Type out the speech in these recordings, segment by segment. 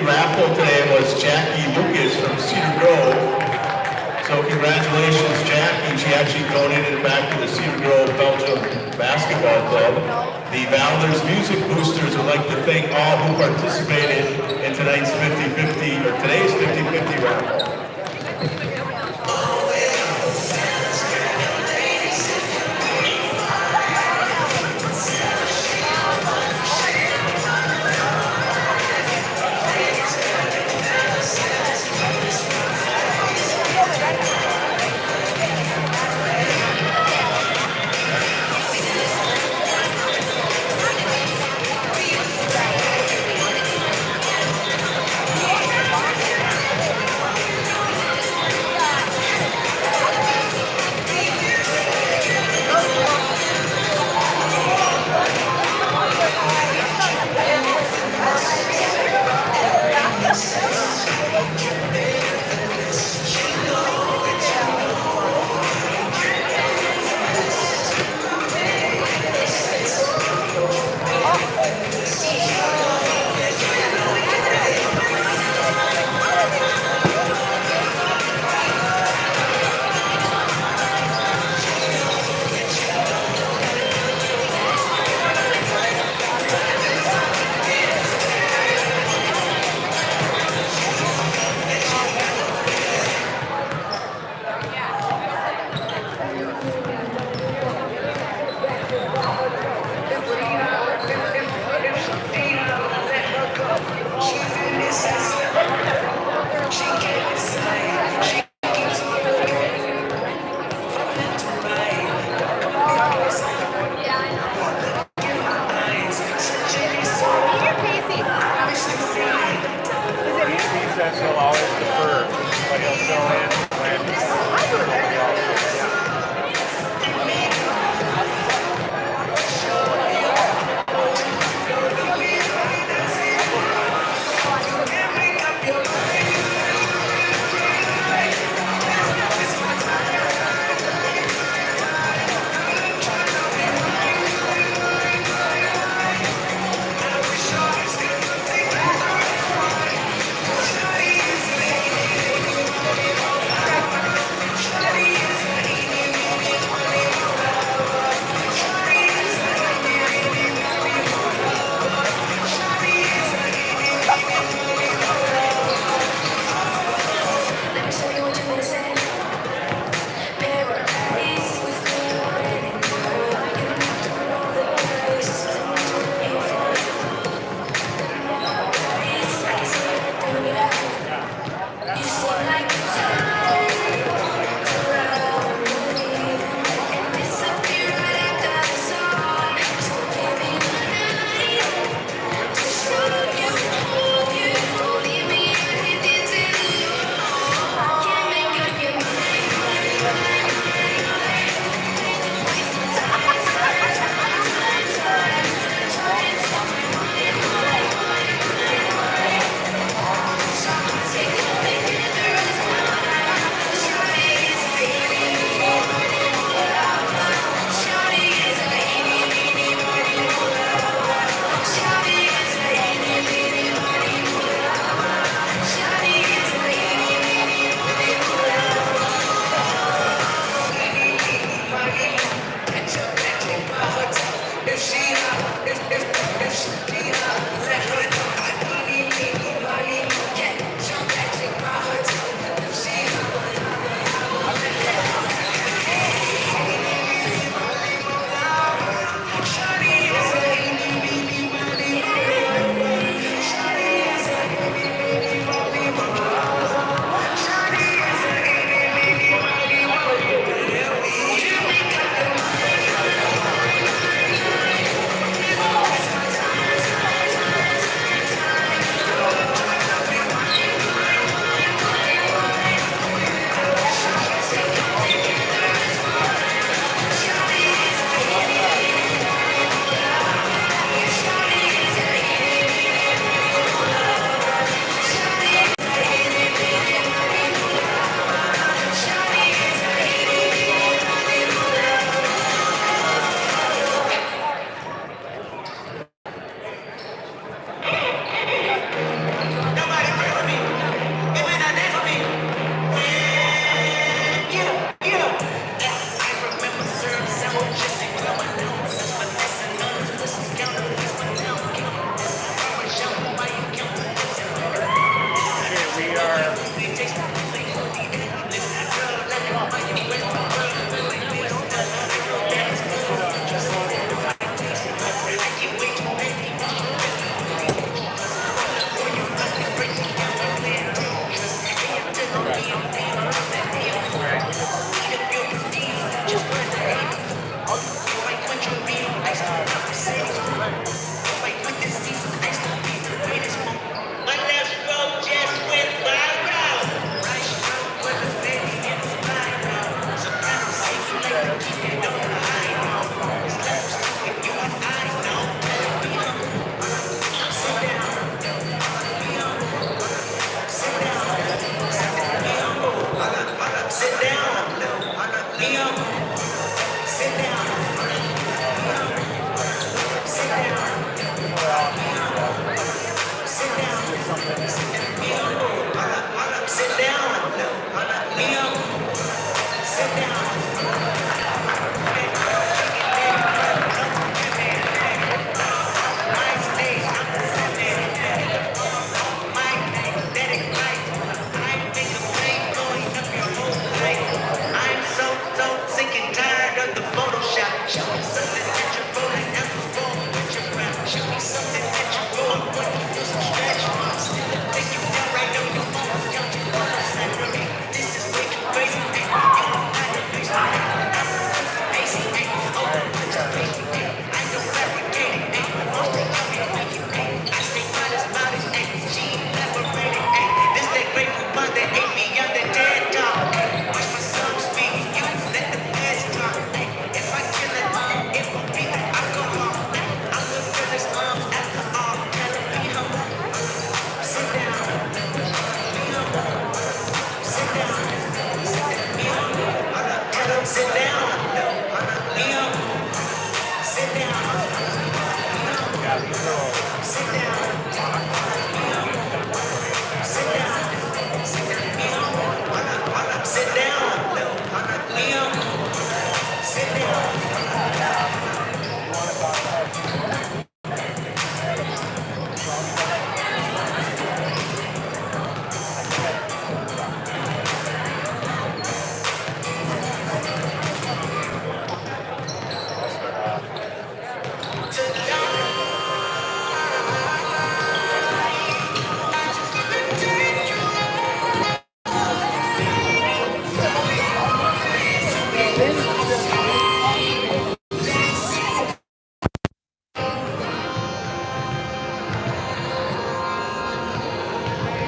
raffle today was Jackie Lucas from Cedar Grove. So congratulations, Jackie. She actually donated it back to the Cedar Grove-Belgium Basketball Club. The Valders Music Boosters would like to thank all who participated in tonight's 50-50, or today's 50-50 raffle.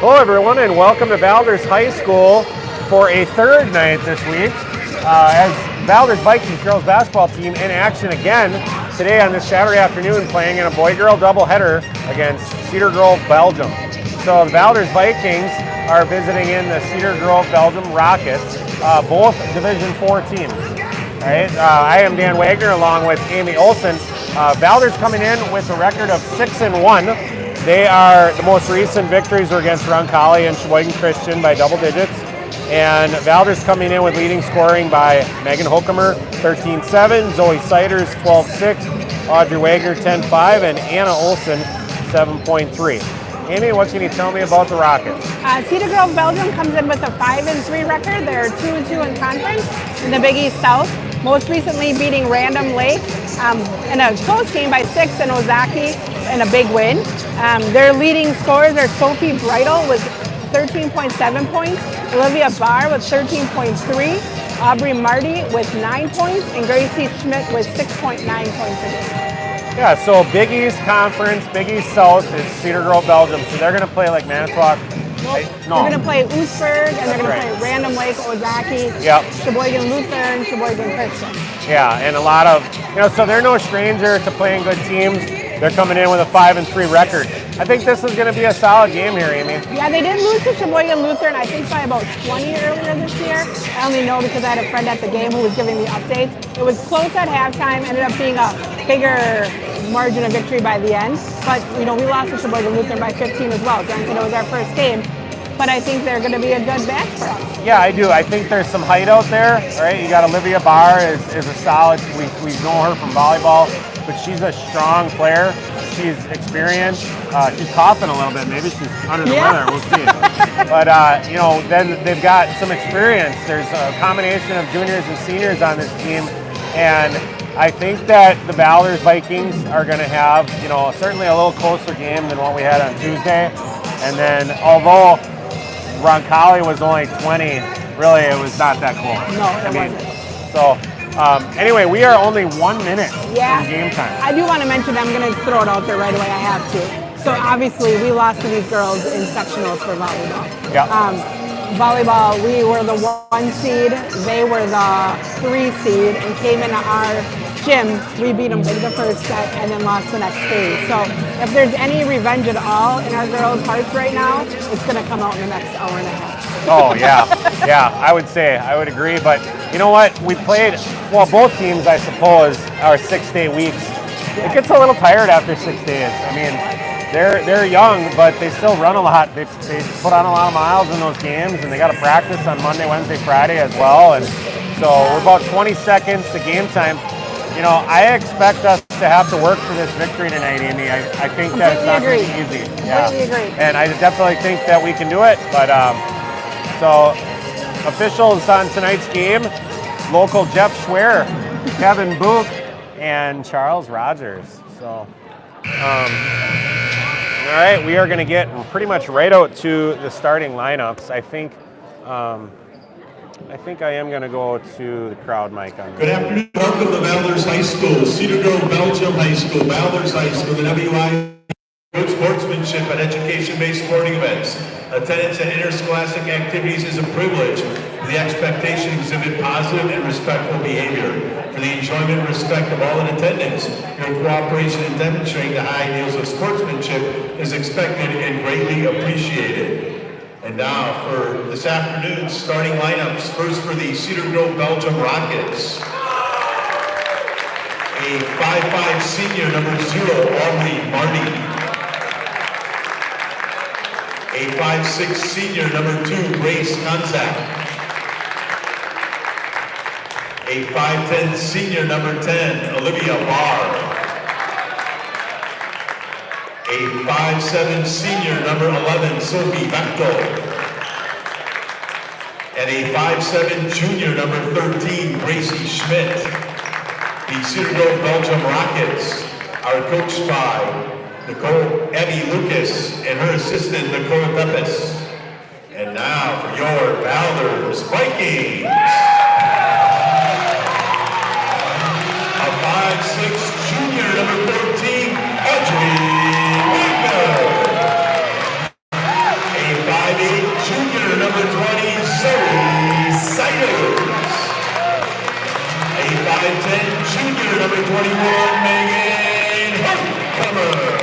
Hello everyone and welcome to Valders High School for a third night this week as Valders Vikings Girls Basketball team in action again today on this Saturday afternoon playing in a boy-girl doubleheader against Cedar, Grove-Belgium. So the Valders Vikings are visiting in the Cedar, Grove-Belgium Rockets, both Division 4 teams. All right, I am Dan Wagner along with Amy Olson. Valders coming in with a record of 6-1. They are, the most recent victories were against Roncalli and Sheboygan Christian by double digits. And Valders coming in with leading scoring by Megan Hokemer, 13-7, Zoe Siders, 12-6, Audrey Wagner, 10-5, and Anna Olson, 7.3. Amy, what can you tell me about the Rockets? Cedar Grove-Belgium comes in with a 5-3 record. They're 2-2 in conference in the Big East South. Most recently beating Random Lake in a close game by 6 and Ozaki in a big win. Their leading scorers are Sophie Breitel with 13.7 points, Olivia Barr with 13.3, Aubrey Marty with 9 points, and Gracie Schmidt with 6.9 points a game. Yeah, so Big East Conference, Big East South is Cedar Grove-Belgium, so they're going to play like Manitowoc. Nope. No. They're going to play Oostburg, and they're going to play Random Lake, Ozaki, Sheboygan Lutheran, Sheboygan Christian. Yeah, and a lot of, so they're no stranger to playing good teams. They're coming in with a 5-3 record. I think this is going to be a solid game here, Amy. Yeah, they did lose to Sheboygan Lutheran, I think by about 20 earlier this year. I only know because I had a friend at the game who was giving me updates. It was close at halftime, ended up being a bigger margin of victory by the end. But, we lost to Sheboygan Lutheran by 15 as well. Granted, it was our first game. But I think they're going to be a good match for us. Yeah, I do. I think there's some height out there. All right, you got Olivia Barr is a solid. We know her from volleyball, but she's a strong player. she's experienced. She's coughing a little bit. Maybe she's under the Yeah. weather. We'll see. But, then they've got some experience. There's a combination of juniors and seniors on this team. And I think that the Valders Vikings are going to have, certainly a little closer game than what we had on Tuesday. And then, although Roncalli was only 20, really it was not that close. No, it wasn't. So, anyway, we are only 1 minute Yeah. from game time. I do want to mention, I'm going to throw it out there right away, I have to. So obviously we lost to these girls in sectionals for volleyball. Yeah. Volleyball, we were the 1 seed, they were the 3 seed, and came into our gym. We beat them in the first set and then lost the next phase. So if there's any revenge at all in our girls' hearts right now, it's going to come out in the next hour and a half. Oh, yeah. Yeah, I would agree. But you know what? We played, both teams, I suppose, are 6-day weeks. It gets a little tired after 6 days. I mean, they're young, but they still run a lot. They put on a lot of miles in those games, and they got to practice on Monday, Wednesday, Friday as well. And so we're about 20 seconds to game time. I expect us to have to work for this victory tonight, Amy. I think that it's not going to be easy. Completely agree. And I definitely think that we can do it. But so officials on tonight's game, local Jeff Schwer, Kevin Book, and Charles Rogers. So, all right, we are going to get pretty much right out to the starting lineups. I think I am going to go to the crowd mic on this. Good afternoon. Welcome to Valders High School, Cedar Grove-Belgium High School, Valders High School, the WI sportsmanship and education-based sporting events. Attendance at interscholastic activities is a privilege. The expectation to exhibit positive and respectful behavior. For the enjoyment and respect of all in attendance, your cooperation in demonstrating the high ideals of sportsmanship is expected and greatly appreciated. And now for this afternoon's starting lineups. First for the Cedar Grove-Belgium Rockets. A 5'5" senior, number 0, Aubrey Marty. A 5'6" senior, number 2, Grace Konzak. A 5'10" senior, number 10, Olivia Barr. A 5'7" senior, number 11, Sophie Bechtel. And a 5'7" junior, number 13, Gracie Schmidt. The Cedar Grove-Belgium Rockets are coached by Abby Lucas and her assistant, Nicole Pepis. And now for your Valders Vikings. A 5'6" junior, number 14, Audrey Wagner. A 5'8" junior, number 20, Zoe Siders. A 5'10" junior, number 21, Megan Hartcomer.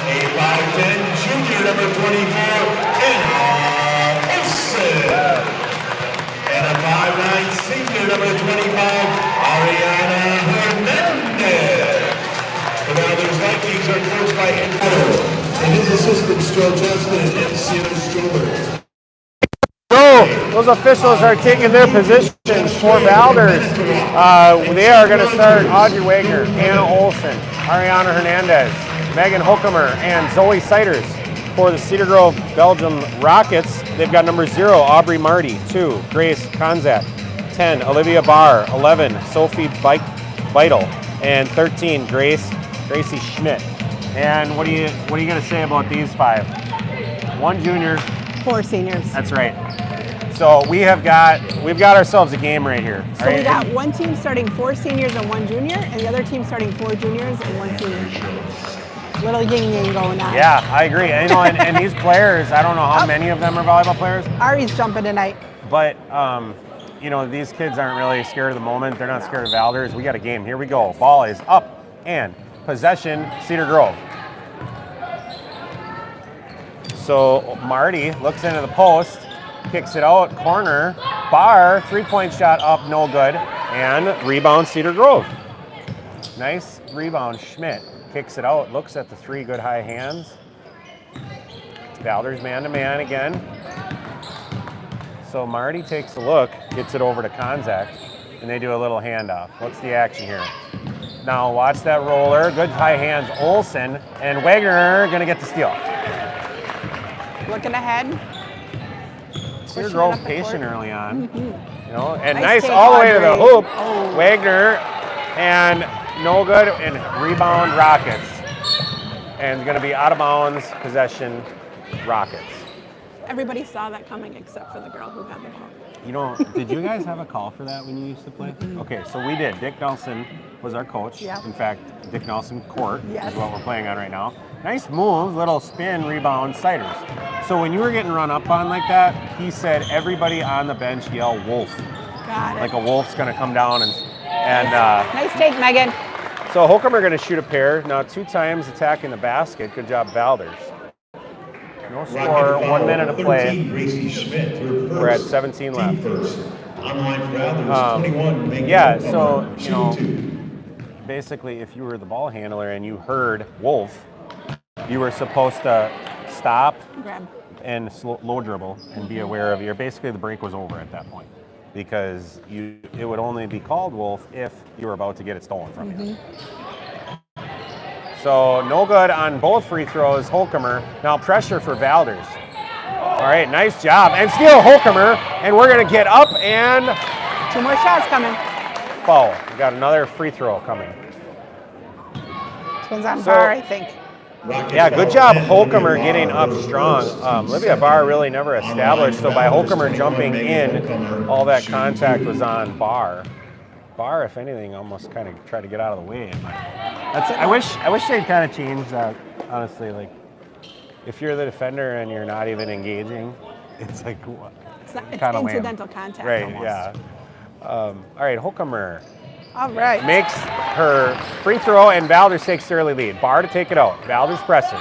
A 5'10" junior, number 24, Anna Olsen. And a 5'9" senior, number 25, Ariana Hernandez. The Valders Vikings are coached by Info and his assistants, Joe Justin and Sienna Strober. So those officials are taking their positions for Valders. They are going to start Audrey Wagner, Anna Olsen, Ariana Hernandez, Megan Hokemer, and Zoe Siders. For the Cedar Grove-Belgium Rockets, they've got number 0, Aubrey Marty, 2, Grace Konzak, 10, Olivia Barr, 11, Sophie Vital, and 13, Gracie Schmidt. And what are you going to say about these 5? 1 junior, 4 seniors. that's right. So we've got ourselves a game right here. So we got one team starting 4 seniors and 1 junior, and the other team starting 4 juniors and 1 senior. Little yin-yang going on. Yeah, I agree. And these players, I don't know how many of them are volleyball players. Ari's jumping tonight. But, these kids aren't really scared of the moment. They're not scared of Valders. We got a game. Here we go. Ball is up and possession, Cedar Grove. So Marty looks into the post, kicks it out, corner, Barr, 3-point shot up, no good, and rebound Cedar Grove. Nice rebound, Schmidt kicks it out, looks at the 3 good high hands. Valders man-to-man again. So Marty takes a look, gets it over to Konzak, and they do a little handoff. What's the action here? Now watch that roller. Good high hands, Olsen. And Wagner going to get the steal. Looking ahead. Cedar Pushing Grove it up the patient court. early on. You know, and Nice nice take, all the way to the Audrey. hoop. Oh. Wagner, and no good, and rebound Rockets. And it's going to be out of bounds, possession, Rockets. Everybody saw that coming except for the girl who got the ball. You know, did you guys have a call for that when you used to play? Okay, so we did. Dick Nelson was our coach. Yeah. In fact, Dick Nelson Court Yes. is what we're playing on right now. Nice move, little spin, rebound, Ciders. So when you were getting run up on like that, he said everybody on the bench yell wolf. Got it. Like a wolf's gonna come down and Nice take, Megan. so Holcomb are gonna shoot a pair. Now 2 times attacking the basket. Good job, Valders. No score, 1 minute to play. We're at 17 left. Yeah, so, you know, basically if you were the ball handler and you heard wolf, you were supposed to stop Grab. and low dribble and be aware of basically the break was over at that point, because it would only be called wolf if you were about to get it stolen from you. So no good on both free throws, Holcomer. Now pressure for Valders. All right, nice job. And steal Holcomer, and we're gonna get up and 2 more shots coming. foul. We got another free throw coming. This one's on So- bar, I think. Yeah, good job Holcomer getting up strong. Olivia Barr really never established, so by Holcomer jumping in, all that contact was on Barr. Barr, if anything, almost kind of tried to get out of the way. I wish they'd kind of change that, honestly. Like, if you're the defender and you're not even engaging, it's like, It's kinda lame. incidental contact. right, almost. yeah. All right, Holcomer All right. makes her free throw, and Valders takes the early lead. Barr to take it out. Valders pressing.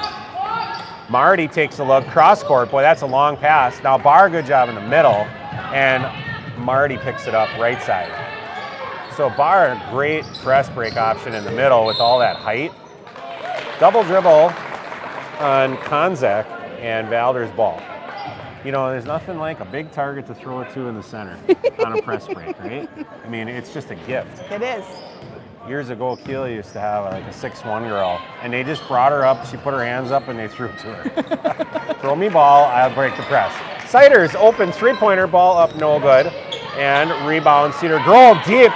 Marty takes a look. Cross court. Boy, that's a long pass. Now Barr, good job in the middle, and Marty picks it up right side. So Barr, great press break option in the middle with all that height. Double dribble on Konzak, and Valders ball. You know, there's nothing like a big target to throw it to in the center on a press break, right? I mean, it's just a gift. It is. Years ago, Keely used to have like a 6'1" girl, and they just brought her up. She put her hands up, and they threw it to her. Throw me ball, I'll break the press. Ciders open 3-pointer, ball up, no good, and rebound. Cedar Grove deep.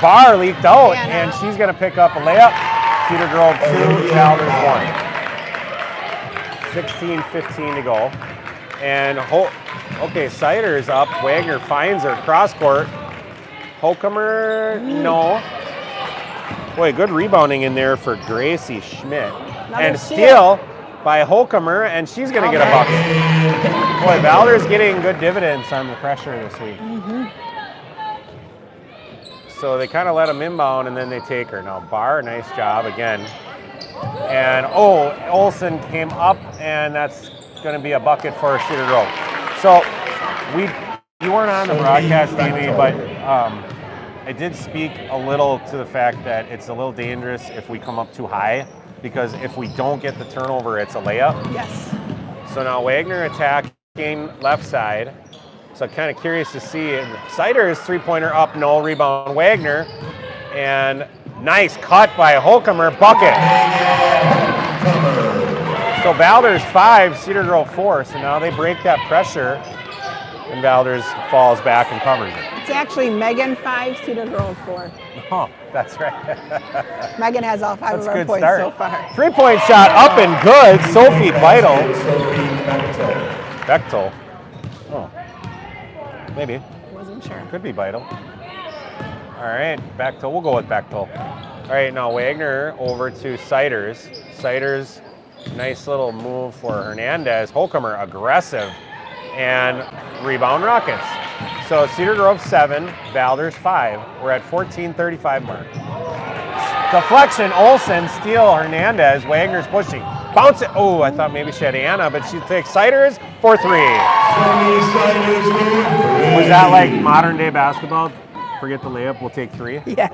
Barr leaked out, and she's going to pick up a layup. Cedar Grove 2, Valders 1. 16:15 to go. And okay, Ciders up. Wagner finds her cross court. Holcomer, no. Boy, good rebounding in there for Gracie Schmidt. And steal by Holcomer, and she's going to get a bucket. Boy, Valders getting good dividends on the pressure this week. So they kind of let them inbound, and then they take her. Now Barr, nice job again. And Olsen came up, and that's going to be a bucket for Cedar Grove. So you weren't on the broadcast, Amy, but I did speak a little to the fact that it's a little dangerous if we come up too high, because if we don't get the turnover, it's a layup. Yes. So now Wagner attacking left side. So kind of curious to see. Ciders 3-pointer up, no rebound. Wagner, and nice cut by Holcomer, bucket. So Valders 5, Cedar Grove 4. So now they break that pressure, and Valders falls back and covers it. It's actually Megan 5, Cedar Grove 4. Oh, that's right. Megan has all 5 of our points so far. 3-point shot up and good. Sophie Beitel. Bechtel. Oh. Maybe. Wasn't sure. Could be Beitel. All right, Bechtel. We'll go with Bechtel. All right, now Wagner over to Ciders. Ciders, nice little move for Hernandez. Holcomer aggressive, and rebound Rockets. So Cedar Grove 7, Valders 5. We're at 14:35 mark. Deflection, Olsen, steal, Hernandez. Wagner's pushing. Bounce it. Oh, I thought maybe she had Anna, but she takes Ciders for 3. Was that like modern day basketball? Forget the layup, we'll take 3? Yes.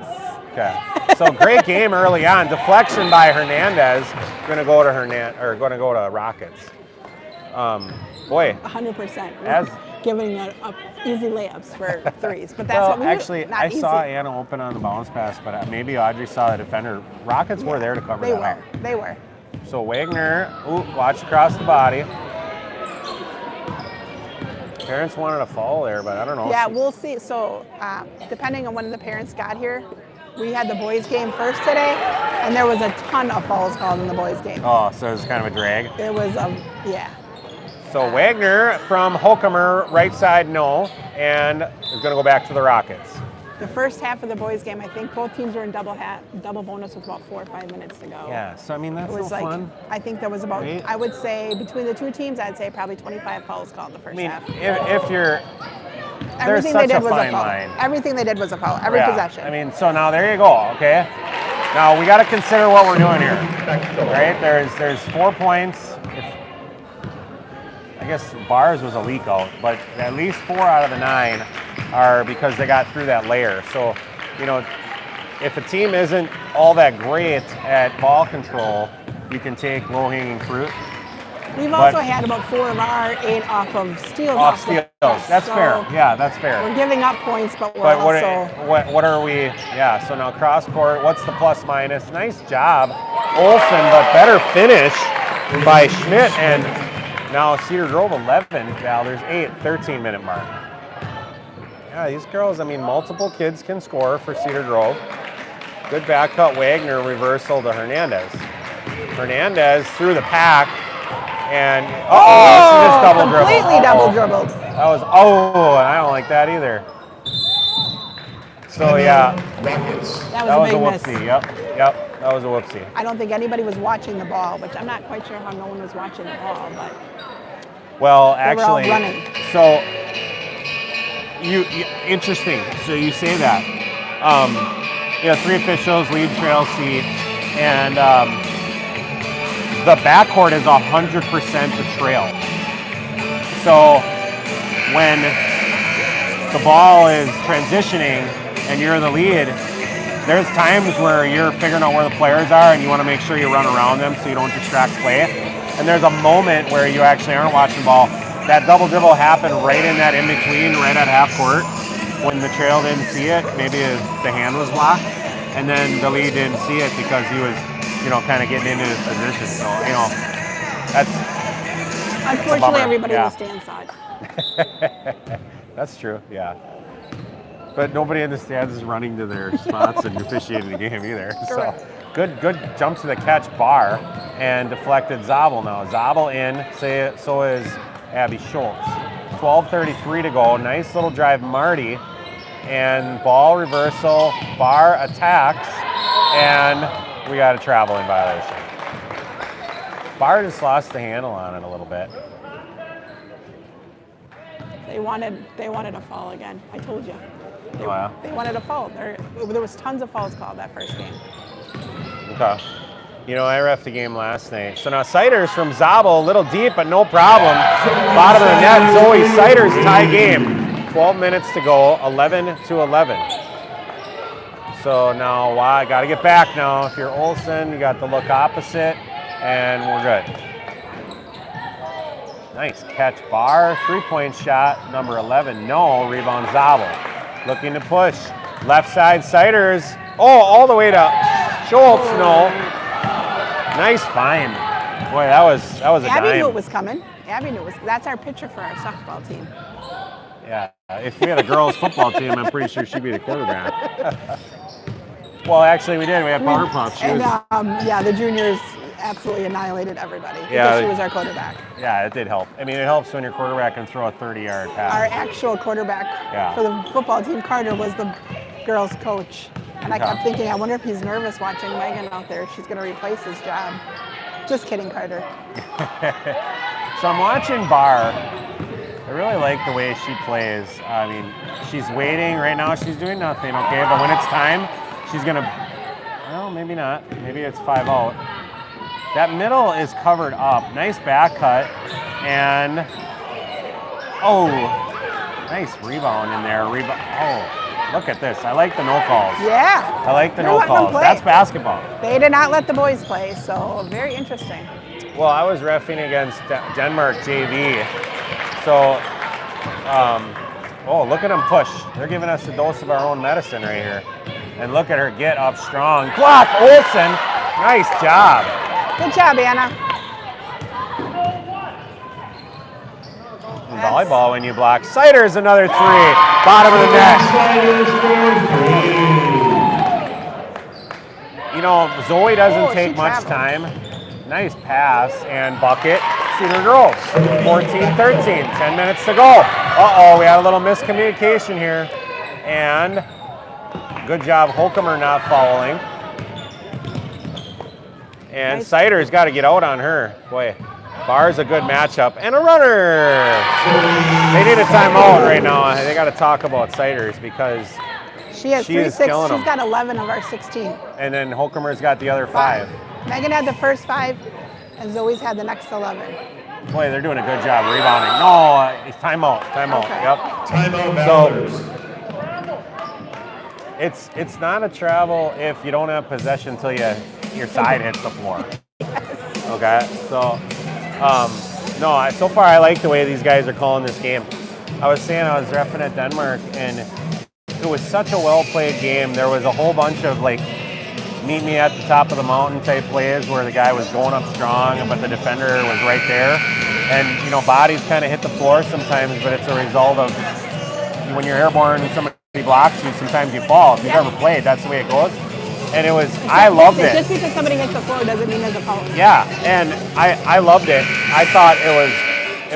Okay. So great game early on. Deflection by Hernandez. Going to go to Rockets. Boy, 100%. giving up easy layups for threes. But that's what we actually, do. Not I easy. saw Anna open on the bounce pass, but maybe Audrey saw the defender. Rockets were there to cover that up. They were. So Wagner, watch across the body. Parents wanted a foul there, but I don't know. Yeah, we'll see. So depending on when the parents got here, we had the boys game first today, and there was a ton of fouls called in the boys game. Oh, so it was kind of a drag. It was, yeah. So Wagner from Hokumer, right side, no, and is going to go back to the Rockets. The first half of the boys game, I think both teams were in double bonus with about 4 or 5 minutes to go. Yeah, so I mean, that's It was no like, fun. I think there was about, Right. I would say between the two teams, I'd say probably 25 fouls called the first half. If you're, there's Everything such they a did was a fine foul. line. Everything they did was a foul. Every possession. I mean, so now there you go, okay? Now we got to consider what we're doing here, right? There's 4 points. I guess bars was a leak out, but at least 4 out of the 9 are because they got through that layer. So, you know, if a team isn't all that great at ball control, you can take low-hanging fruit. We've also had about 4 of our 8 off of steals. Off steals. That's so fair. Yeah, that's fair. We're giving up points, but we're But also... what are we? Yeah. So now cross court. What's the plus minus? Nice job, Olsen, but better finish by Schmidt. And now Cedar Grove 11, Valders 8, 13-minute mark. Yeah, these girls. I mean, multiple kids can score for Cedar Grove. Good back cut, Wagner reversal to Hernandez. Hernandez through the pack. And she just double dribbled. Completely double dribbled. That was and I don't like that either. So yeah, That was a big miss. whoopsie. Yep, that was a whoopsie. I don't think anybody was watching the ball, which I'm not quite sure how no one was watching the ball, but Well, they were all actually, running. so you interesting. So you say that. 3 officials, lead trail C, and the backcourt is 100% the trail. So when the ball is transitioning and you're the lead, there's times where you're figuring out where the players are and you want to make sure you run around them so you don't distract play. And there's a moment where you actually aren't watching the ball. That double dribble happened right in that in-between, right at half court. When the trail didn't see it, maybe the hand was blocked. And then the lead didn't see it because he was, kind of getting into his position. So, that's unfortunately everybody in the stands saw it. That's true, yeah. But nobody in the stands is running to their spots and officiating the game either. So good jump to the catch, Barr, and deflected Zabel now. Zabel in, so is Abby Schultz. 12:33 to go. Nice little drive, Marty. And ball reversal, Barr attacks, and we got a traveling violation. Barr just lost the handle on it a little bit. They wanted a foul again. I told you. They wanted a foul. There was tons of fouls called that first game. Okay. I reffed the game last night. So now Cedars from Zabel, a little deep, but no problem. Bottom of the net, Zoe Cedars tie game. 12 minutes to go, 11-11. So now, I got to get back now. If you're Olsen, you got to look opposite, and we're good. Nice catch, Barr. 3-point shot, number 11. No, rebound Zabel. Looking to push. Left side, Cedars. All the way to Schultz. No. Nice find. Boy, that was a dime. Abby knew it was coming. Abby knew it was. That's our pitcher for our softball team. Yeah, if we had a girls' football team, I'm pretty sure she'd be the quarterback. Well, actually, we did. We had Power Puff. The juniors absolutely annihilated everybody because she was our quarterback. Yeah, it did help. I mean, it helps when your quarterback can throw a 30-yard pass. Our actual quarterback for the football team, Carter, was the girls' coach. And I kept thinking, I wonder if he's nervous watching Megan out there. She's going to replace his job. Just kidding, Carter. So I'm watching Barr. I really like the way she plays. I mean, she's waiting. Right now she's doing nothing, okay? But when it's time, she's going to, well, maybe not. Maybe it's 5 out. That middle is covered up. Nice back cut. And, nice rebound in there. Look at this. I like the no calls. Yeah. I like the no calls. That's basketball. They did not let the boys play, so very interesting. Well, I was reffing against Denmark JV. So Oh, look at them push. They're giving us a dose of our own medicine right here. And look at her get up strong. Block, Olsen. Nice job. Good job, Anna. In volleyball, when you block. Cedars another 3. Bottom of the net. You know, Zoe doesn't take much time. Nice pass and bucket. Cedar Grove, 14-13, 10 minutes to go. Uh-oh, we had a little miscommunication here. And good job, Holcomer not fouling. And nice. Cider's got to get out on her. Boy, Bar's a good matchup. And a runner. They need a timeout right now. They got to talk about Cider's because she has 3-6. She's got 11 of our 16. And then Holcomer's got the other 5. Megan had the first 5. And Zoe's had the next 11. Boy, they're doing a good job rebounding. No, it's timeout. Timeout. Okay. Yep. Timeout. Valders. So it's not a travel if you don't have possession until your side hits the floor. Yes. Okay. So no, so far I like the way these guys are calling this game. I was saying I was reffing at Denmark, and it was such a well played game. There was a whole bunch of like meet me at the top of the mountain type plays where the guy was going up strong, but the defender was right there. And, you know, bodies kind of hit the floor sometimes, but it's a result of when you're airborne and somebody blocks you, sometimes you fall. If you've ever played, that's the way it goes. And it was, I loved it. Just because somebody hits the floor doesn't mean there's a foul. Yeah, and I loved it. I thought it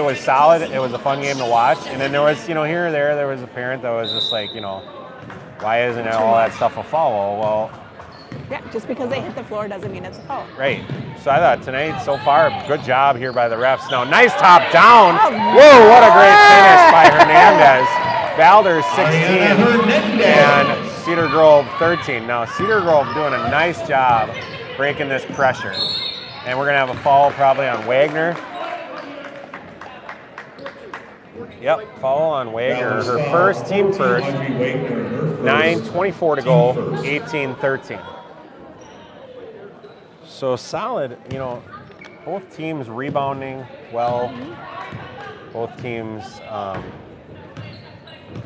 was solid. It was a fun game to watch. And then there was, you know, here or there was a parent that was just like, you know, why isn't all that stuff a foul? Well, yeah, just because they hit the floor doesn't mean it's a foul. Right. So I thought tonight, so far, good job here by the refs. Now, nice top down. Whoa, what a great finish by Hernandez. Valders 16 and Cedar Grove 13. Now, Cedar Grove doing a nice job breaking this pressure. And we're going to have a foul probably on Wagner. Yep, foul on Wagner. Her first, team first. 9:24 to go, 18-13. So solid, you know, both teams rebounding well. Both teams, I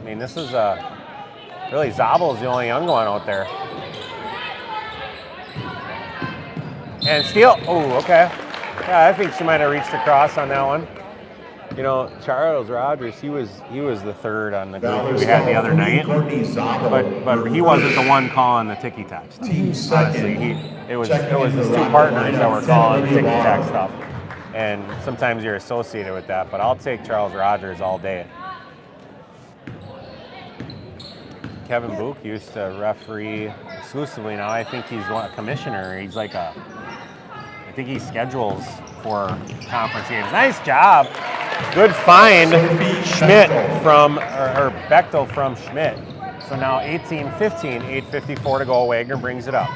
mean, this is really Zabel's the only young one out there. And steal, oh, okay. Yeah, I think she might have reached across on that one. You know, Charles Rogers, he was the third on the group we had the other night, but he wasn't the one calling the ticky-tack stuff. Honestly, it was his 2 partners that were calling the ticky-tack stuff, and sometimes you're associated with that. But I'll take Charles Rogers all day. Kevin Book used to referee exclusively. Now I think he's a commissioner. He's like I think he schedules for conference games. Nice job. Good find, Schmidt from, or Bechtel from Schmidt. So now 18-15, 8:54 to go. Wagner brings it up.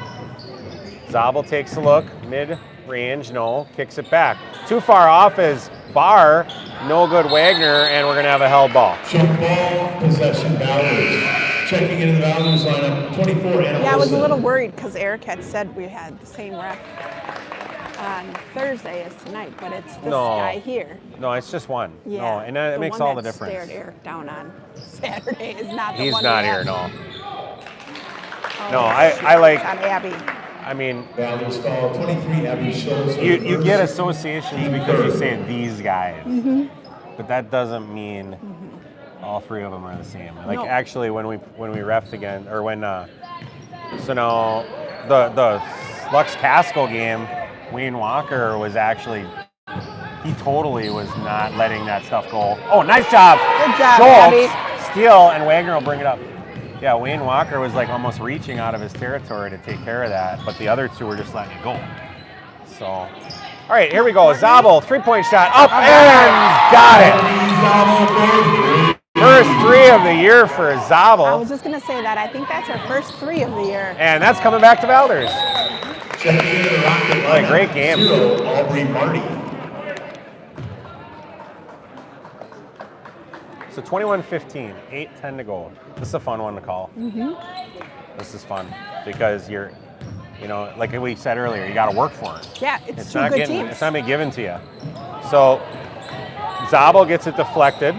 Zabel takes a look, mid-range, no, kicks it back. Too far off is Barr, no good Wagner, and we're going to have a held ball. Jump ball, possession, Valders. Checking into the Valders lineup, 24, Anna. Yeah, I was a little worried because Eric had said we had the same ref on Thursday as tonight, but it's this guy here. No, it's just one. Yeah, no, and it makes all the difference. The one that stared Eric down on Saturday is not the He's one. He's not here, no. No, I like. On Abby. I mean, Valders foul, 23, Abby shows. You get associations because you say these guys, but that doesn't mean all 3 of them are the same. Like actually, when we refed again, or when so now the Lux Casco game. Wayne Walker was actually, he totally was not letting that stuff go. Oh, nice job. Good job, Schultz, steal, and Wagner will bring it up. Yeah, Wayne Walker was like almost reaching out of his territory to take care of that, but the other 2 were just letting it go. So, all right, here we go. Zabel, 3-point shot, up and got it. First 3 of the year for Zabel. I was just going to say that. I think that's her first 3 of the year. And that's coming back to Valders. Checking into the Rocket What a great game. 0, Aubrey Marty. So 21-15, 8:10 to go. This is a fun one to call. This is fun because you're, you know, like we said earlier, you got to work for it. Yeah, it's 2 not good getting, teams. It's not being given to you. So Zabel gets it deflected.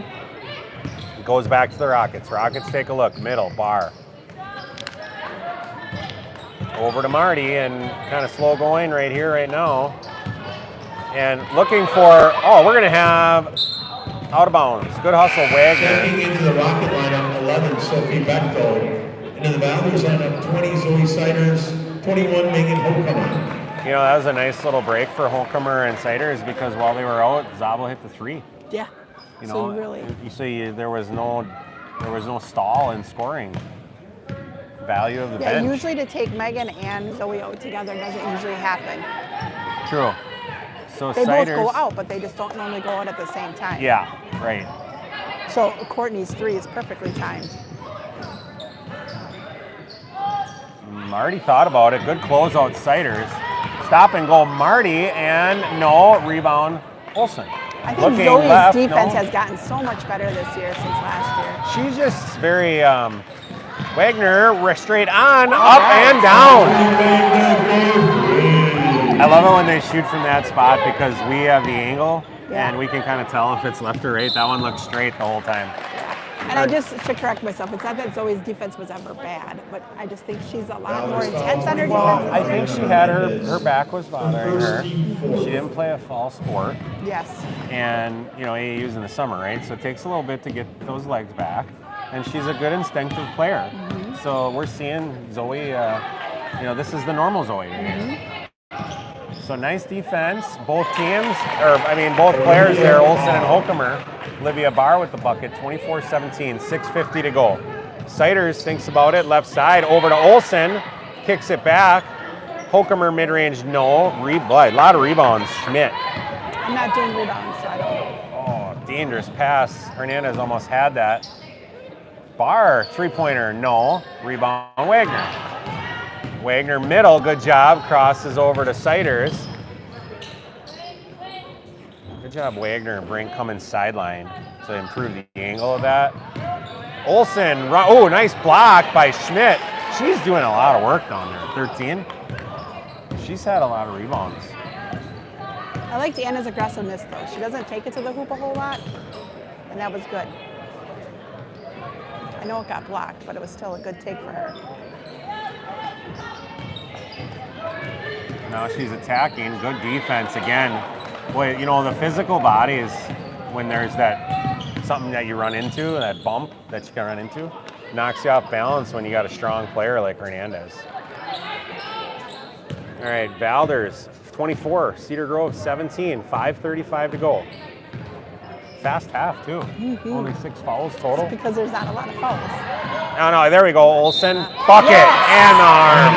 Goes back to the Rockets. Rockets take a look. Middle, Bar. Over to Marty, and kind of slow going right here, right now. And looking for, we're going to have out of bounds. Good hustle, Wagner. Checking into the Rocket lineup, 11, Sophie Bechtel. Into the Valders lineup, 20, Zoe Siders, 21, Megan Holcomer. You know, that was a nice little break for Holcomer and Siders because while they were out, Zabel hit the 3. Yeah. You So know, really- there was no stall in scoring. Value of the Yeah, bench. usually to take Megan and Zoe out together doesn't usually happen. True. So They Siders, both go out, but they just don't normally go out at the same time. Yeah, right. So Courtney's 3 is perfectly timed. Marty thought about it. Good closeout, Siders. Stop and go, Marty, and no, rebound, Olsen. I think Looking Zoe's left, defense no. has gotten so much better this year since last year. She's just very, Wagner, straight on, up and down. I love it when they shoot from that spot because we have the angle and we can kind of tell if it's left or right. That one looked straight the whole time. And I just should correct myself. It's not that Zoe's defense was ever bad, but I just think she's a lot more intense on her defense. I think she had her back was bothering her. She didn't play a fall sport. Yes. And, you know, AAU's in the summer, right? So it takes a little bit to get those legs back. And she's a good instinctive player. Mm-hmm. So we're seeing Zoe, this is the normal Zoe. So nice defense. Both players there, Olsen and Holcomer. Olivia Barr with the bucket, 24-17, 6:50 to go. Siders thinks about it, left side, over to Olsen, kicks it back. Holcomer mid-range, no. A lot of rebounds, Schmidt. I'm not doing rebounds, so I don't. Oh, dangerous pass. Hernandez almost had that. Barr, three-pointer, no. Rebound, Wagner. Wagner middle, good job. Crosses over to Siders. Good job, Wagner and Brink coming sideline to improve the angle of that. Olsen, nice block by Schmidt. She's doing a lot of work down there, 13. She's had a lot of rebounds. I liked Anna's aggressiveness, though. She doesn't take it to the hoop a whole lot, and that was good. I know it got blocked, but it was still a good take for her. Now she's attacking. Good defense again. Boy, you know, the physical body is when there's something that you run into, that bump that you can run into, knocks you off balance when you got a strong player like Hernandez. All right, Valders, 24, Cedar Grove, 17, 5:35 to go. Fast half, too. Mm-hmm. Only 6 fouls total. It's because there's not a lot of fouls. No, there we go, Olsen. Bucket and arm.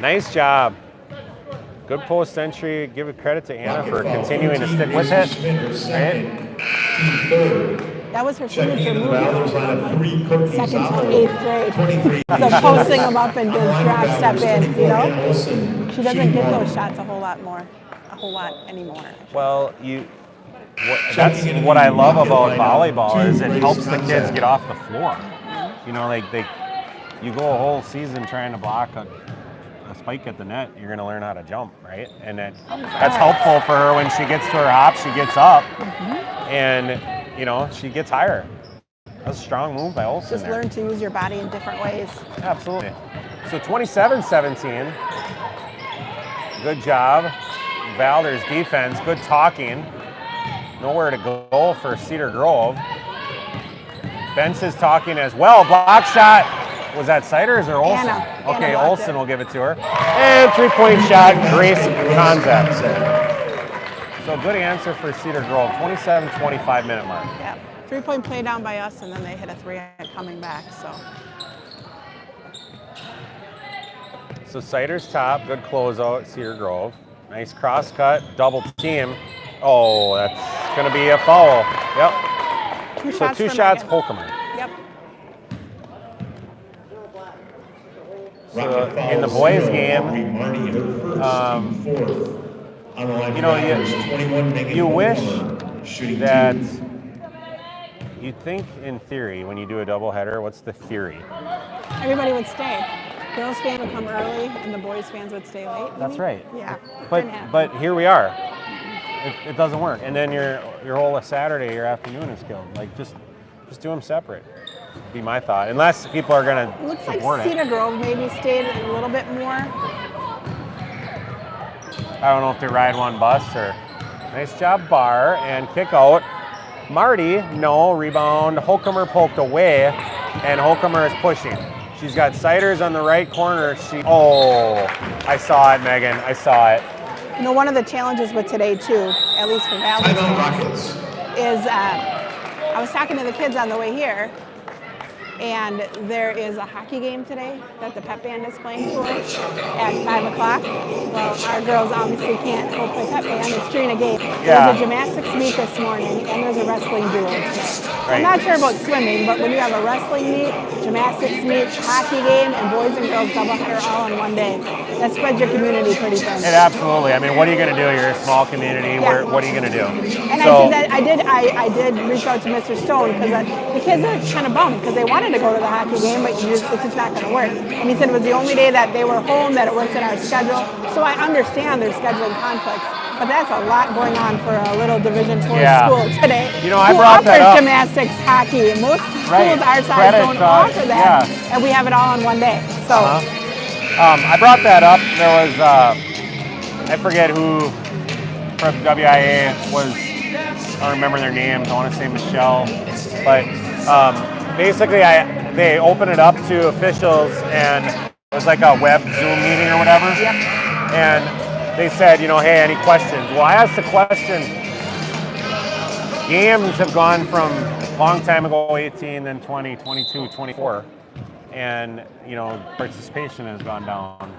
Nice job. Good post entry. Give it credit to Anna for continuing to stick with it. Right? That was her signature move. Second to 8th grade. So posting them up and just drop step in, you know? She doesn't get those shots a whole lot anymore. Well, that's what I love about volleyball is it helps the kids get off the floor. You know, you go a whole season trying to block a spike at the net, you're going to learn how to jump, right? And that's helpful for her when she gets to her hop, she gets up, and, you know, she gets higher. That's a strong move by Olsen. Just learn to use your body in different ways. Absolutely. So 27-17. Good job. Valders defense, good talking. Nowhere to go for Cedar Grove. Bench is talking as well. Block shot. Was that Siders or Olsen? Anna. Okay, Anna Olsen will give it to her. And 3-point shot, Grace Konzak. So good answer for Cedar Grove, 27-25 minute mark. Yeah, 3-point play down by us, and then they hit a 3 coming back, So Siders top, good closeout, Cedar Grove. Nice cross cut, double team. Oh, that's going to be a foul. Yep. Two shots, Holcomer. Yep. So in the boys' game, you know, you wish that you'd think in theory when you do a doubleheader, what's the theory? Everybody would stay. Girls fans would come early, and the boys fans would stay late. That's right. Yeah. But here we are. it doesn't work. And then your whole Saturday, your afternoon is killed. Like just do them separate. Be my thought. Unless people are gonna Looks support like Cedar Grove maybe stayed a little bit more. I don't know if they ride one bus or. Nice job, Bar, and kick out. Marty, no, rebound. Holcomer poked away, and Holcomer is pushing. She's got Ciders on the right corner. I saw it, Megan. I saw it. You know, one of the challenges with today too, at least for Valders, is I was talking to the kids on the way here, and there is a hockey game today that the pep band is playing for at 5 o'clock. Well, our girls obviously can't go play pep band. It's during a game. Yeah. There's a gymnastics meet this morning, and there's a wrestling duo today. Right. I'm not sure about swimming, but when you have a wrestling meet, gymnastics meet, hockey game, and boys and girls doubleheader all in one day, that spreads your community pretty thin. It absolutely. I mean, what are you going to do? You're a small community. Yeah. What are you going to do? And I said that I did reach out to Mr. Stone because the kids are kind of bummed because they wanted to go to the hockey game, but it's just not going to work. And he said it was the only day that they were home, that it worked in our schedule. So I understand their scheduling conflicts, but that's a lot going on for a little Division IV school today. You know, I brought that up. Gymnastics, hockey. Most schools our size don't offer that, and we have it all in one day. So I brought that up. There was I forget who from WIA was. I don't remember their names. I want to say Michelle, but basically they opened it up to officials, and it was like a web Zoom meeting or whatever. Yep. And they said, you know, hey, any questions? Well, I asked the question. Games have gone from a long time ago, 18, then 20, 22, 24, and you know, participation has gone down.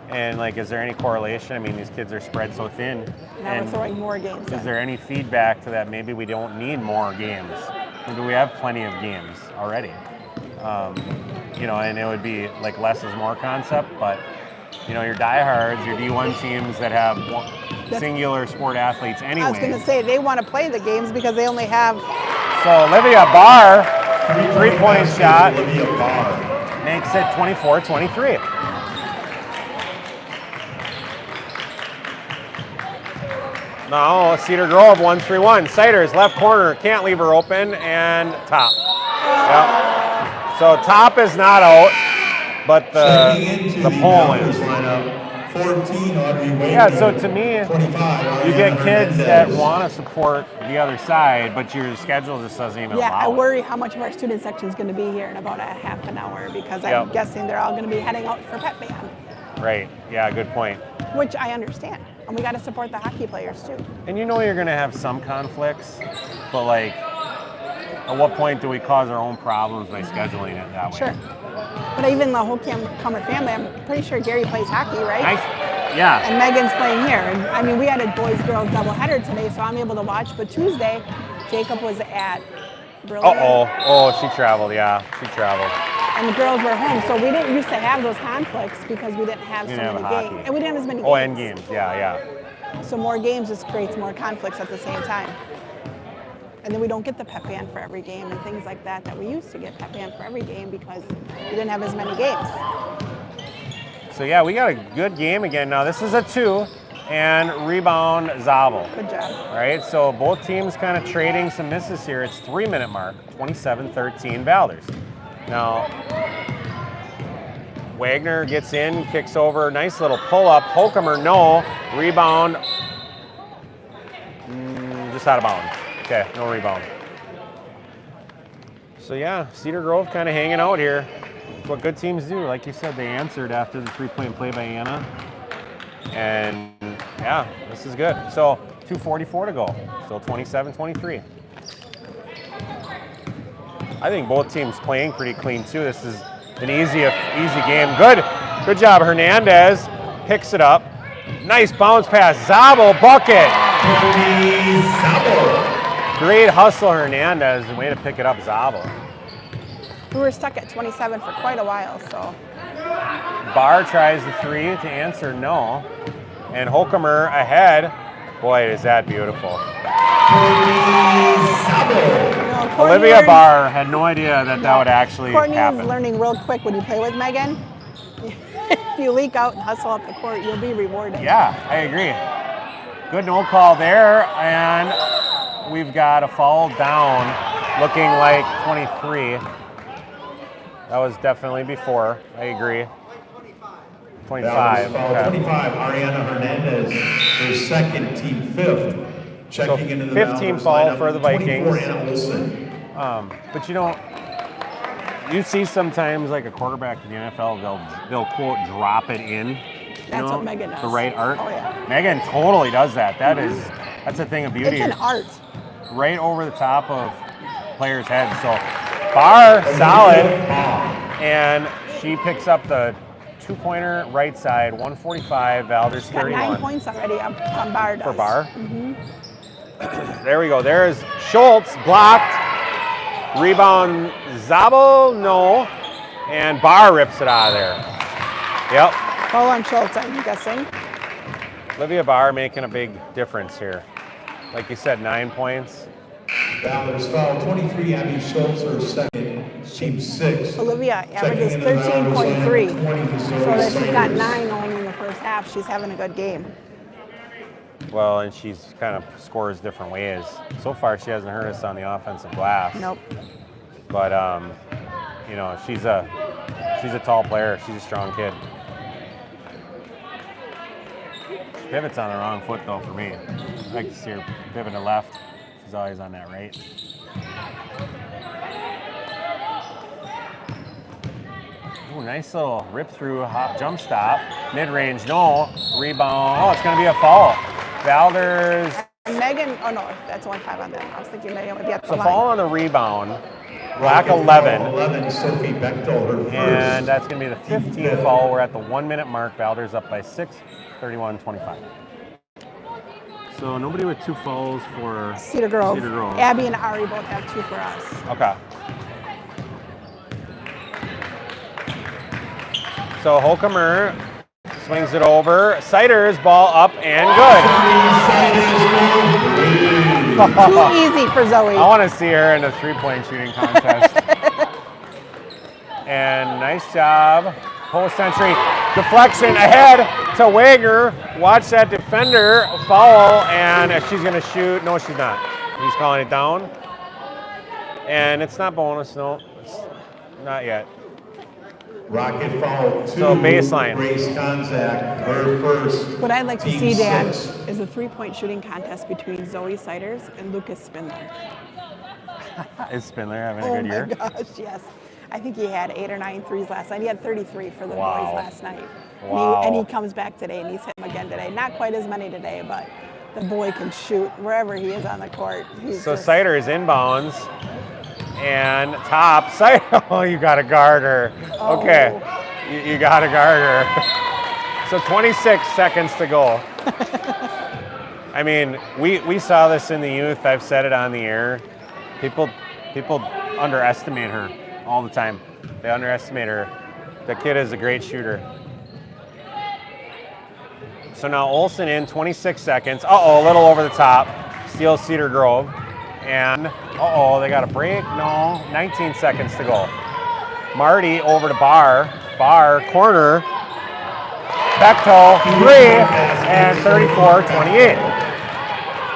And like, is there any correlation? I mean, these kids are spread so thin. Now we're throwing more games. Is there any feedback to that? Maybe we don't need more games. Maybe we have plenty of games already. You know, and it would be like less is more concept, but you know, your diehards, your D1 teams that have singular sport athletes anyway. I was going to say, they want to play the games because they only have... So Olivia Barr, three-point shot, makes it 24-23. Now Cedar Grove 1-3-1. Ciders left corner, can't leave her open, and top. Yep. So top is not out, but the pole is. Yeah, so to me, you get kids that want to support the other side, but your schedule just doesn't even allow I worry how much of our student section is going to be here in about a half an hour because I'm guessing they're all going to be heading out for pep band. Right, yeah, good point. Which I understand. And we got to support the hockey players too. And you know you're going to have some conflicts, but like, at what point do we cause our own problems by scheduling it that way? Sure. But even the whole Comer family, I'm pretty sure Gary plays hockey, right? Nice. Yeah. And Megan's playing here. And I mean, we had a boys-girls doubleheader today, so I'm able to watch. But Tuesday, Jacob was at Brilliant. Oh, she traveled. Yeah, she traveled. And the girls were home, so we didn't used to have those conflicts because we didn't have so many games. And we didn't have as many games. Oh, and games. Yeah. So more games just creates more conflicts at the same time. And then we don't get the pep band for every game and things like that we used to get pep band for every game because we didn't have as many games. So yeah, we got a good game again now. This is a 2 and rebound Zabel. Good job. All right, so both teams kind of trading some misses here. It's 3-minute mark, 27-13 Valders. Now, Wagner gets in, kicks over, nice little pull-up. Holcomer, no. Rebound, just out of bounds. Okay, no rebound. So yeah, Cedar Grove kind of hanging out here. It's what good teams do. Like you said, they answered after the three-point play by Anna. And yeah, this is good. So 2:44 to go. So 27-23. I think both teams playing pretty clean too. This is an easy game. Good job, Hernandez. Picks it up. Nice bounce pass. Zabel bucket. Great hustle, Hernandez. Way to pick it up, Zabel. We were stuck at 27 for quite a while, so. Barr tries the 3 to answer no. And Holcomer ahead. Boy, is that beautiful. Olivia Barr had no idea that would actually Courtney happen. is learning real quick when you play with Megan. If you leak out and hustle up the court, you'll be rewarded. Yeah, I agree. Good no call there, and we've got a foul down, looking like 23. That was definitely before, I agree. 25. Foul Okay. 25, Ariana Hernandez, her second, team fifth. Checking into the 15 Valders foul lineup, for the 24, Vikings. Anna Olsen. But you see sometimes like a quarterback in the NFL, they'll quote drop it in. That's what Megan does. The right art. Oh, yeah. Megan totally does that. That's a thing of beauty. It's an art. Right over the top of players' heads. So Barr solid, and she picks up the 2-pointer right side, 145, Valders She's got 31. 9 points already on Barr. For Barr. There we go. There's Schultz blocked. Rebound Zabel, no. And Barr rips it out of there. Yep. Foul on Schultz, I'm guessing. Olivia Barr making a big difference here. Like you said, 9 points. Valders foul 23, Abby Schultz, her second, team 6. Olivia averages Checking into the Valders 13.3. lineup, 20, So that she's got Sanders. 9 only in the first half. She's having a good game. Well, and she's kind of scores different ways. So far, she hasn't hurt us on the offensive glass. Nope. But she's a tall player. She's a strong kid. She pivots on the wrong foot though for me. I like to see her pivot to left. She's always on that right. Ooh, nice little rip through hop jump stop. Mid-range, no. Rebound. Oh, it's going to be a foul. Valders. Megan, oh no, that's only 5 on them. I was thinking Megan would be at the So line. foul on the rebound. Black 11. 11, Sophie Bechtel, her first. And that's going to be the 15th foul. We're at the 1-minute mark. Valders up by 6, 31-25. So nobody with 2 fouls for Cedar Grove. Cedar Grove. Abby and Ari both have 2 for us. Okay. So Holcomer swings it over. Cider's ball up and good. Too easy for Zoe. I want to see her in a 3-point shooting contest. And nice job. Post entry. Deflection ahead to Wagner. Watch that defender foul, and she's going to shoot. No, she's not. He's calling it down. And it's not bonus. No, it's not yet. Rocket foul 2. So baseline. Grace Konzak, her first. What I'd like to team see, Dan, 6. is a 3-point shooting contest between Zoe Siders and Lucas Spindler. Is Spindler having a Oh good year? my gosh, yes. I think he had 8 or 9 threes last night. He had 33 for the Wow. boys last night. Wow. And he comes back today and he's hit them again today. Not quite as many today, but the boy can shoot wherever he is on the court. So Cider is inbounds. And top, Cider. Oh, you got to guard her. Oh. Okay, you got to guard her. So 26 seconds to go. I mean, we saw this in the youth. I've said it on the air. People underestimate her all the time. They underestimate her. The kid is a great shooter. So now Olsen in 26 seconds. Uh-oh, a little over the top. Steals Cedar Grove. And, uh-oh, they got a break. No, 19 seconds to go. Marty over to Barr. Barr, corner. Bechtel, 3, and 34-28.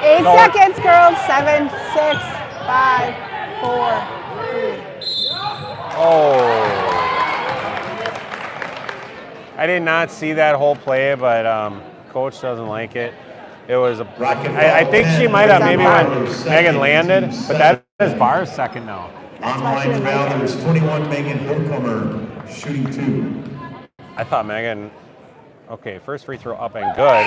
8 seconds, girls. 7, 6, 5, 4, 3. Oh. I did not see that whole play, but coach doesn't like it. It was I think she might have maybe when Megan landed, but that is Barr's second now. Online Valders 21, Megan Holcomer, shooting 2. I thought Megan, okay, first free throw up and good.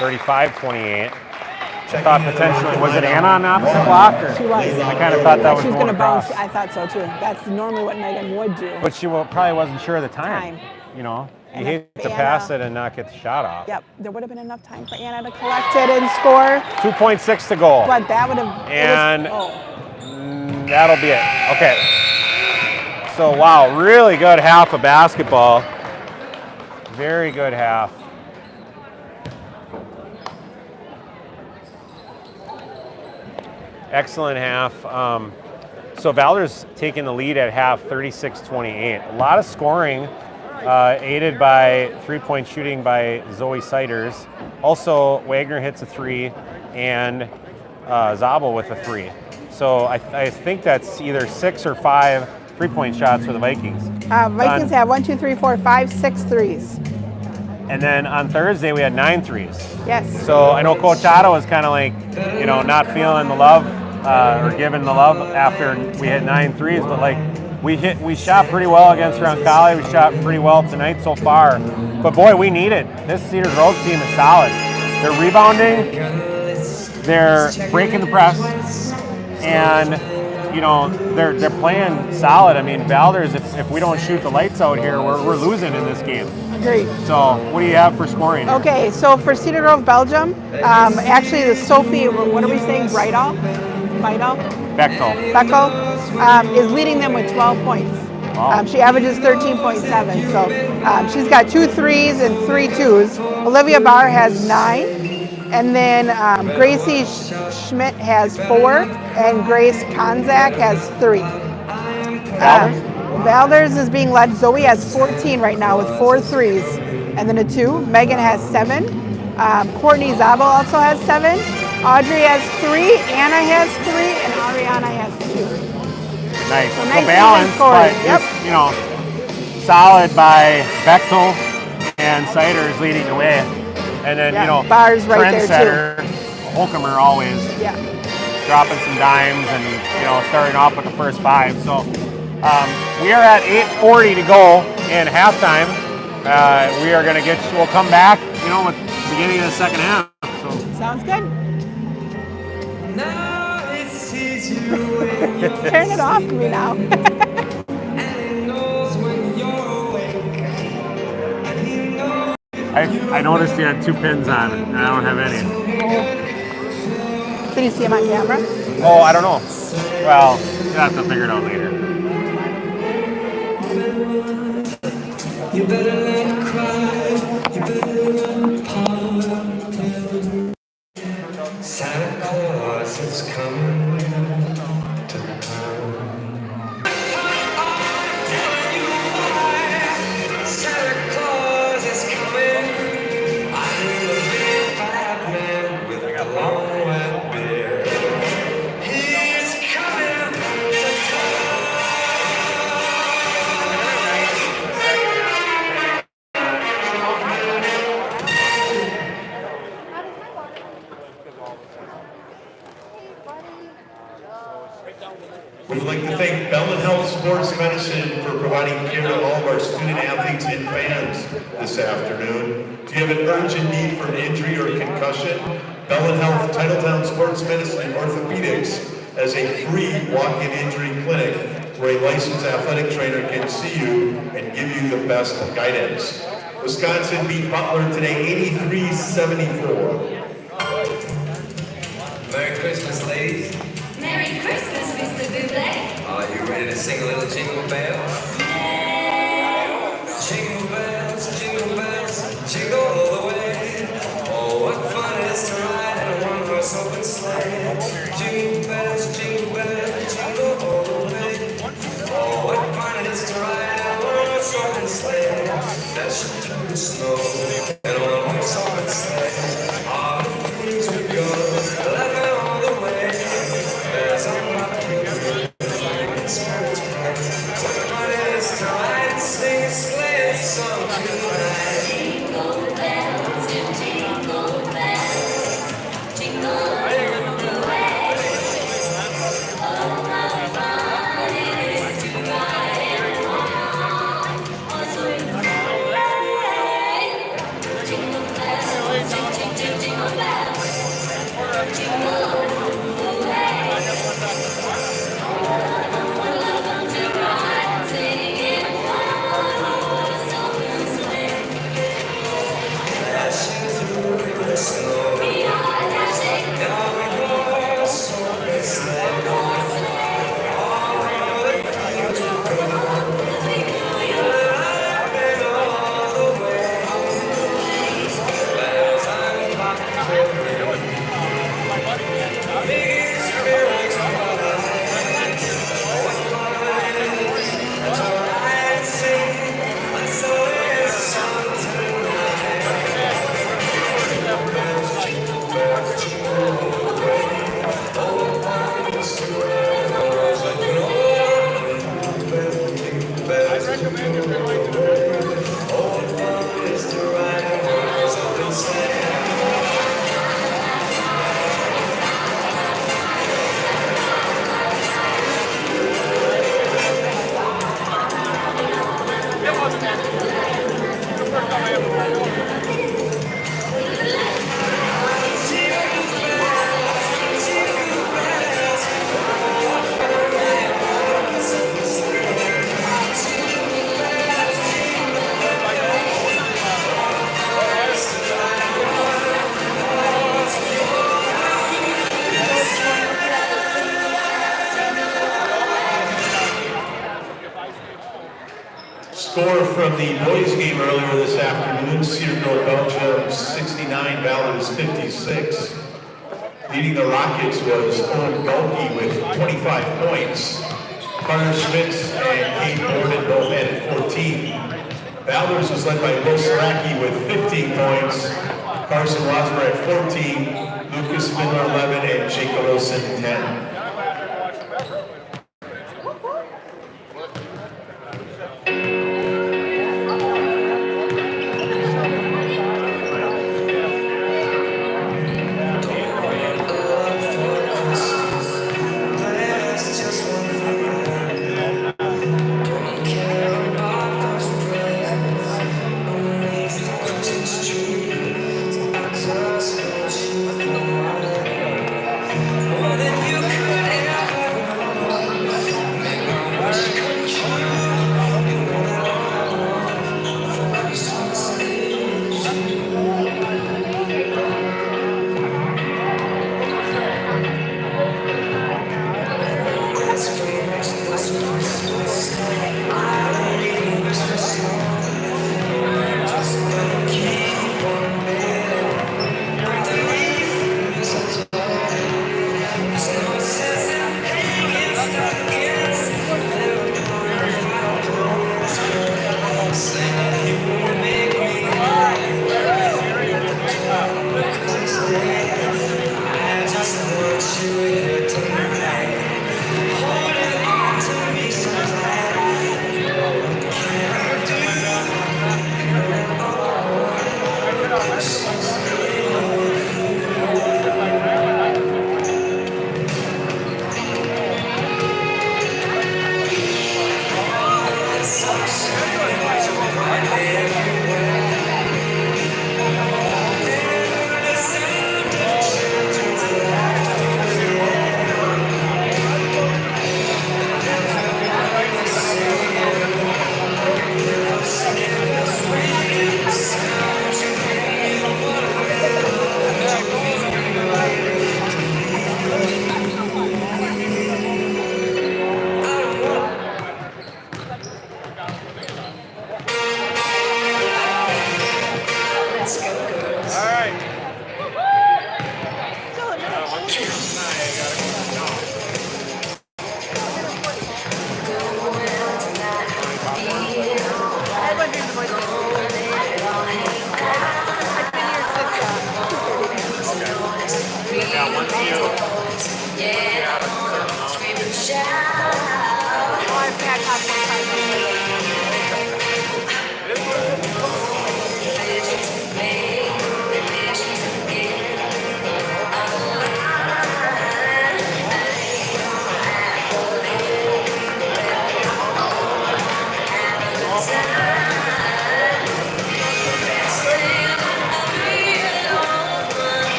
35-28. I thought potentially, was it Anna on the opposite block? Or? She was. I kind of thought that was She was going going to bounce. across. I thought so too. That's normally what Megan would do. But she probably wasn't sure of the time. You know, you And hate if to Anna- pass it and not get the shot off. Yep, there would have been enough time for Anna to collect it and score. 2.6 to go. But that would have. And that'll be it. Okay. So, wow, really good half of basketball. Very good half. Excellent half. So Valders taking the lead at half, 36-28. A lot of scoring. aided by three-point shooting by Zoe Cedars. Also, Wagner hits a 3, and Zabel with a 3. So I think that's either 6 or 5 three-point shots for the Vikings. Vikings have 1, 2, 3, 4, 5, 6 threes. And then on Thursday, we had 9 threes. Yes. So I know Coach Otto was kind of like, not feeling the love or giving the love after we hit 9 threes, but like we shot pretty well against Roncalli. We shot pretty well tonight so far. But boy, we need it. This Cedar Grove team is solid. They're rebounding, they're breaking the press, and they're playing solid. I mean, Valders, if we don't shoot the lights out here, we're losing in this game. Agreed. So what do you have for scoring? Okay, so for Cedar Grove, Belgium, actually the Sophie, what are we saying, Bechtel is leading them with 12 points. Wow. She averages 13.7, so she's got 2 threes and 3 twos. Olivia Barr has 9, and then Gracie Schmidt has 4, and Grace Konzak has 3. Valders is being led. Zoe has 14 right now with 4 threes, and then a 2. Megan has 7. Courtney Zabel also has 7. Audrey has 3. Anna has 3, and Ariana has 2. Nice. So So nice balanced, scoring. but Yep. solid by Bechtel and Cedars leading the way. And then, Barr's right there trendsetter, Holcomer always Yeah. dropping some dimes and, starting off with the first 5. So we are at 8:40 to go in halftime. We are going to we'll come back, with the beginning of the second half. So. Sounds good. Turn it off for me now. I noticed you had 2 pins on it, and I don't have any. Can you see him on camera? Oh, I don't know. Well, you'll have to figure it out later. You better not cry, you better not pout. Santa Claus is coming to town. I'm telling you why. Santa Claus is coming. I need a big fat man with a long white beard. He's coming to town. We would like to thank Bellman Health Sports Medicine for providing care to all of our student athletes and fans this afternoon. Do you have an urgent need for an injury or concussion? Bellman Health Titletown Sports Medicine and Orthopedics has a free walk-in injury clinic where a licensed athletic trainer can see you and give you the best guidance. Wisconsin beat Butler today 83-74. Merry Christmas, ladies. Merry Christmas, Mr. Buble. Are you ready to sing a little jingle bells? Jingle bells, jingle all the way. Oh, what fun it is to ride in a one-horse open sleigh. Jingle bells, jingle all the way. Oh, what fun it is to ride in a one-horse open sleigh. Dash through the snow in a one-horse open sleigh. All the things we go, laughing all the way. There's a lot of spirits bright. What fun it Score from the boys game earlier this afternoon, Cedar Grove-Belgium 69, Valders 56. Leading the Rockets was Owen Galkey with 25 points. Connor Schmitz and Kate Borden both added 14. Valders was led by Will Saraki with 15 points. Carson Rosmer at 14. Lucas Spindler 11 and Jacob Wilson 10.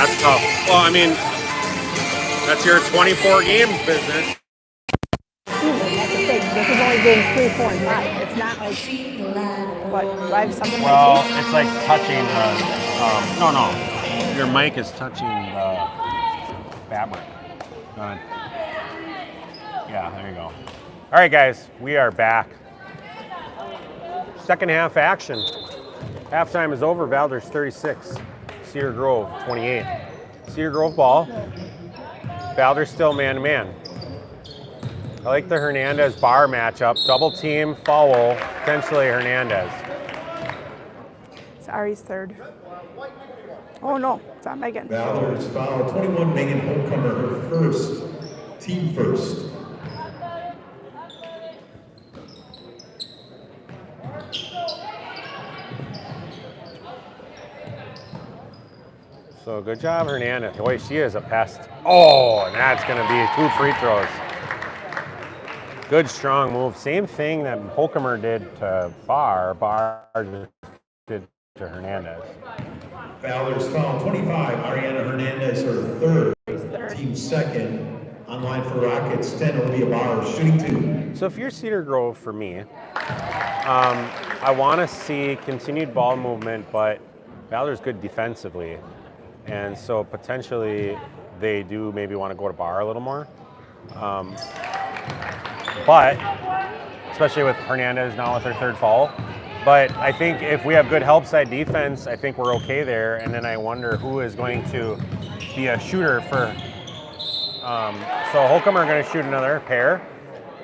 That's tough. Well, I mean, that's your 24 games business. That's the thing. This is only games 3, 4, and 5. It's not like, what, 5 something Well, like it's like touching no. Your mic is touching the fabric. Yeah, there you go. All right, guys, we are back. Second half action. Halftime is over. Valders 36, Cedar Grove 28. Cedar Grove ball. Valders still man-to-man. I like the Hernandez bar matchup. Double team, foul, potentially Hernandez. It's Ari's third. Oh no, it's on Megan. Valders foul 21, Megan Homecomer, her first, team first. So good job, Hernandez. Boy, she is a pest. Oh, and that's going to be 2 free throws. Good, strong move. Same thing that Hokemer did to Barr did to Hernandez. Valders foul 25, Ariana Hernandez, her third, team second. Online for Rockets, 10, Olivia Bauer, shooting 2. So if you're Cedar Grove for me, I want to see continued ball movement, but Valders good defensively. And so potentially they do maybe want to go to Bar a little more. But especially with Hernandez now with her third foul. But I think if we have good help side defense, I think we're okay there. And then I wonder who is going to be a shooter for. So Holcomb are going to shoot another pair.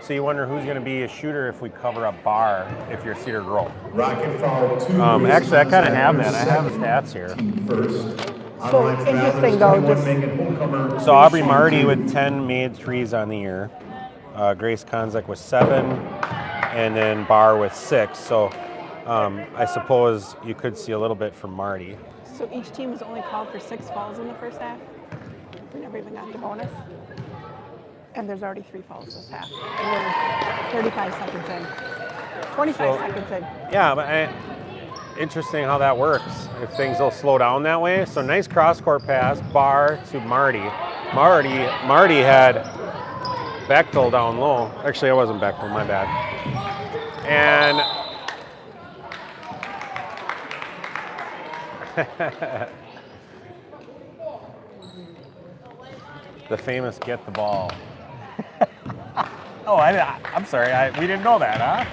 So you wonder who's going to be a shooter if we cover up Bar if you're Cedar Grove. Rocket foul 2. Actually, I kind of have that. I have the stats here. First. So Online for interesting, Valders, though, 21, just- Megan Holcomer, So Aubrey shooting Marty 2. with 10 made threes on the year. Grace Konzak with 7. And then Bar with 6. So I suppose you could see a little bit from Marty. So each team was only called for 6 fouls in the first half. We never even got the bonus. And there's already 3 fouls this half. And we're 35 seconds in. 25 seconds in. Yeah, but interesting how that works. If things will slow down that way. So nice cross-court pass, Bar to Marty. Marty had Bechtel down low. Actually, it wasn't Bechtel, my bad. And the famous get the ball. Oh, I'm sorry. We didn't know that, huh?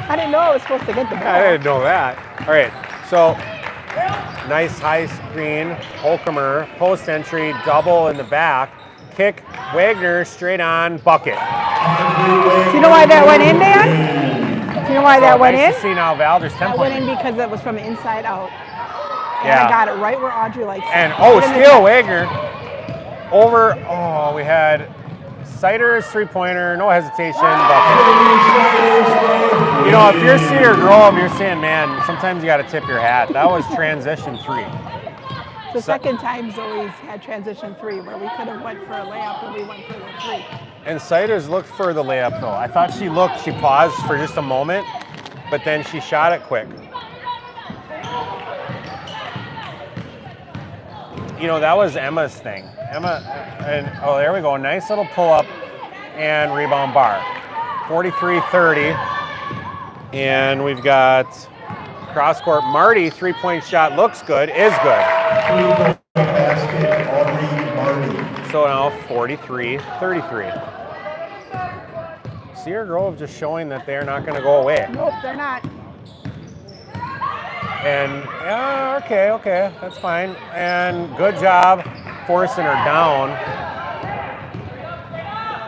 I didn't know I was supposed to get the ball. I didn't know that. All right, so nice high screen, Holcomer, post entry, double in the back, kick, Wagner, straight on, bucket. Do you know why that went in, Dan? Do you know why that went nice in? to see now Valders That went in tempo. because it was from inside out. And Yeah. I got it right where Audrey likes it. And Put it in the steal net. Wagner over. Oh, we had Cedars 3-pointer, no hesitation, bucket. You know, if you're Cedar Grove, you're saying, man, sometimes you got to tip your hat. That was transition 3. The second time Zoe's had transition 3 where we could have went for a layup and we went for the 3. And Cedars looked for the layup though. I thought she paused for just a moment, but then she shot it quick. You know, that was Emma's thing. Oh, there we go. Nice little pull up and rebound Bar. 43-30. And we've got cross-court Marty, 3-point shot looks good, is good. 3-point basket, Aubrey Marty. So now 43-33. Cedar Grove just showing that they're not going to go away. Nope, they're not. And yeah, okay, that's fine. And good job forcing her down.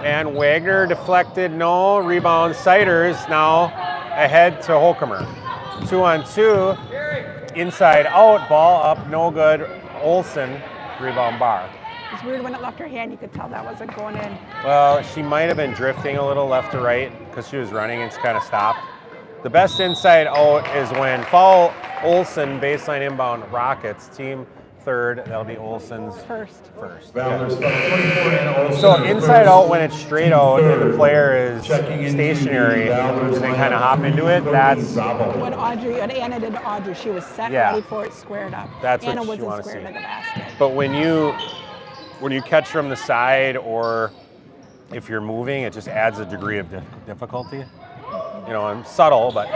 And Wagner deflected, no. Rebound, Cedars now ahead to Holcomer. 2-on-2, inside out, ball up, no good. Olsen, rebound Bar. It's weird when it left her hand, you could tell that wasn't going in. Well, she might have been drifting a little left to right because she was running and she kind of stopped. The best inside out is when foul Olsen, baseline inbound Rockets, team third. That'll be Olsen's First. Valders foul 24 and Olsen. So inside out when it's straight out and the player is Checking into stationary the and Valders they kind of lineup, hop into it, that's When Anna did to Audrey, she was set Yeah. ready for it, squared up. That's what Anna you wasn't wanna squared see. to the basket. but when you catch from the side or if you're moving, it just adds a degree of difficulty. You know, and subtle, but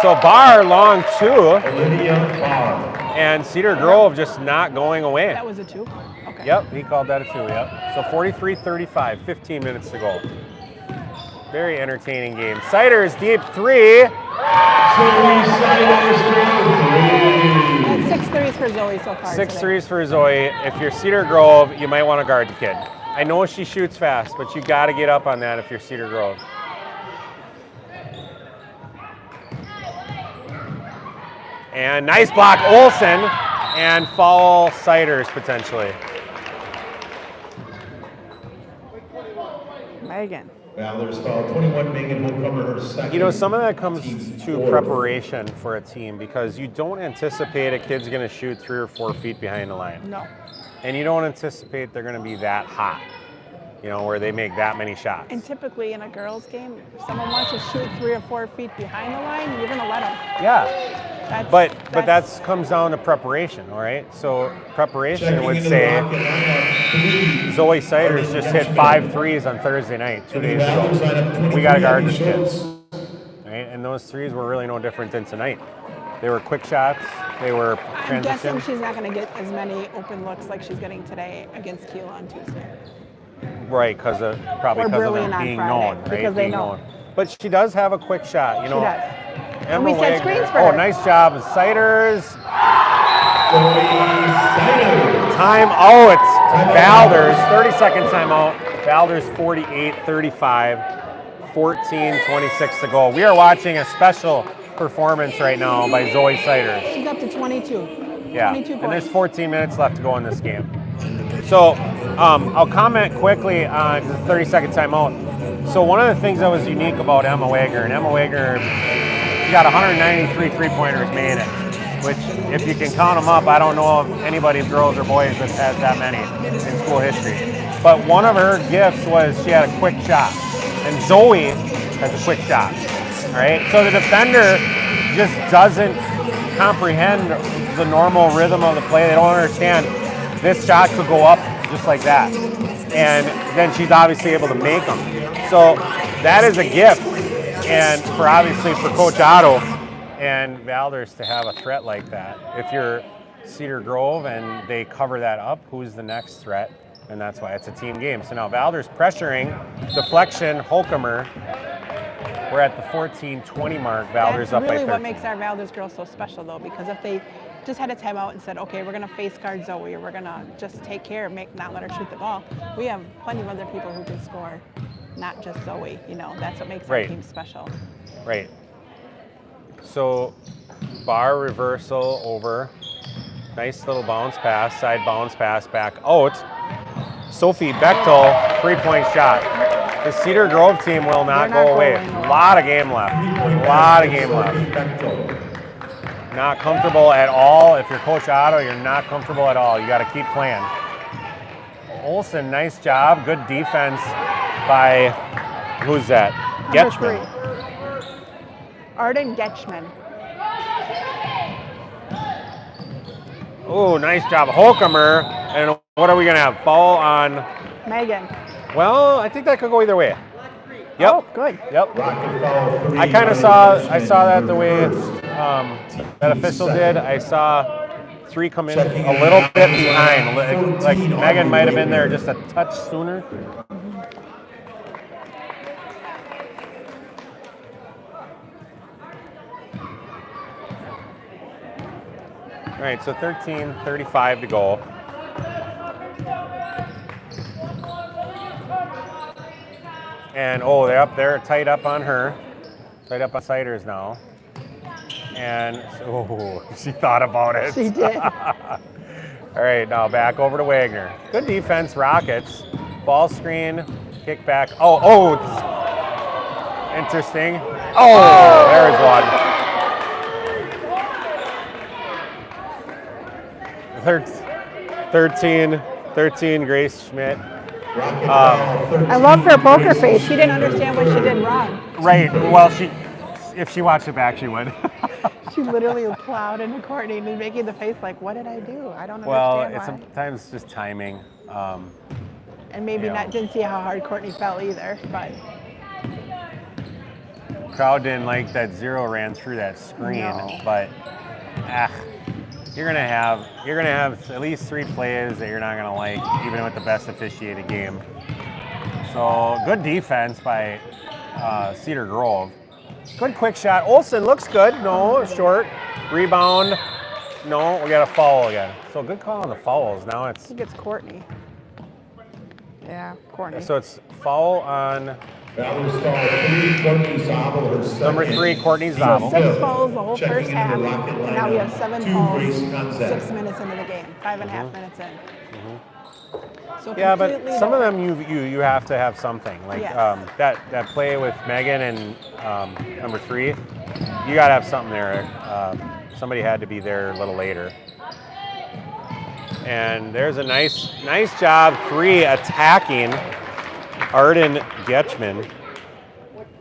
so Bar long 2 Olivia Bauer. and Cedar Grove just not going away. That was a 2? Okay. Yep, he called that a 2, yep. So 43-35, 15 minutes to go. Very entertaining game. Cedars deep 3. And 6 threes for Zoe so far. 6 today. threes for Zoe. If you're Cedar Grove, you might want to guard the kid. I know she shoots fast, but you got to get up on that if you're Cedar Grove. And nice block, Olsen, and foul Cedars potentially. Megan. Valders foul 21, Megan Holcomer, her second. You know, some of that comes team to fourth. preparation for a team because you don't anticipate a kid's going to shoot 3 or 4 feet behind the line. No. And you don't anticipate they're going to be that hot, you know, where they make that many shots. And typically in a girls' game, if someone wants to shoot 3 or 4 feet behind the line, you're going to let them. Yeah. But that comes down to preparation, all right? So preparation would say Zoe Siders just hit 5 threes on Thursday night, 2 days ago. We got to guard this kid, right? And those threes were really no different than tonight. They were quick shots. They were I'm guessing transition. she's not going to get as many open looks like she's getting today against Keela on Tuesday. Right, because of probably Or because of Brilliant them on being Friday, known, right? because they Being know. known. But she does have a quick shot, you know. She does. Emma we set Wagner. screens for Oh, her. nice job, Siders. Timeout. Valders, 30-second timeout. Valders 48-35, 14:26 to go. We are watching a special performance right now by Zoe Siders. She's up to 22. Yeah, 22 and there's points. 14 minutes left to go in this game. So I'll comment quickly on the 30-second timeout. So one of the things that was unique about Emma Wagner, and Emma Wagner, she got 193 three-pointers made it, which if you can count them up, I don't know of anybody, girls or boys, that has that many in school history. But one of her gifts was she had a quick shot, and Zoe has a quick shot, all right? So the defender just doesn't comprehend the normal rhythm of the play. They don't understand this shot could go up just like that. And then she's obviously able to make them. So that is a gift. And obviously for Coach Otto and Valders to have a threat like that. If you're Cedar Grove and they cover that up, who's the next threat? And that's why it's a team game. So now Valders pressuring, deflection, Holcomer. We're at the 14-20 mark. Valders That's up by 13. really what makes our Valders girls so special, though, because if they just had a timeout and said, okay, we're going to face guard Zoe, or we're going to just take care of not let her shoot the ball, we have plenty of other people who can score, not just Zoe. You know, that's what makes our team special. Right. So bar reversal over. Nice little bounce pass, side bounce pass back out. Sophie Bechtel, three-point shot. The Cedar Grove team will not go away. A lot of game left. A lot of game left. Not comfortable at all. If you're Coach Otto, you're not comfortable at all. You got to keep playing. Olsen, nice job. Good defense by, who's that? Number Getchman. 3. Arden Getchman. Oh, nice job. Holcomer. And what are we going to have? Foul on Megan. Well, I think that could go either way. Yep. Oh, good. Yep. I kind of saw that the way that official did. I saw 3 come in a little bit behind. Like Megan might have been there just a touch sooner. All right, so 13:35 to go. And they're up there, tight up on her. Tight up on Siders now. And she thought about it. She did. All right, now back over to Wagner. Good defense, Rockets. Ball screen, kick back. Interesting. There's one. 13, Grace Schmidt. I love her poker face. She didn't understand what she did wrong. Right. Well, if she watched it back, she would. She literally plowed into Courtney and making the face like, what did I do? I don't understand Well, why. it's sometimes just timing. And maybe didn't see how hard Courtney fell either, but. Crowd didn't like that zero ran through that screen, No. but you're gonna have at least 3 plays that you're not gonna like, even with the best officiated game. So good defense by Cedar Grove. Good quick shot. Olsen looks good. No, short. Rebound. No, we got a foul again. So good call on the fouls. Now I think it's Courtney. Yeah, Courtney. so it's foul on Valders foul 3, Courtney Zabel, her second. number 3, Courtney So Zabel. 6 fouls the whole Checking first into half, the Rocket and now we have 7 lineup, fouls 2 Grace Gonzaga. 6 minutes into the game, 5.5 minutes in. So Yeah, but completely some of different. them you have to have something like Yes. that play with Megan and number 3. You got to have something there. Somebody had to be there a little later. And there's a nice job 3 attacking Arden Getchman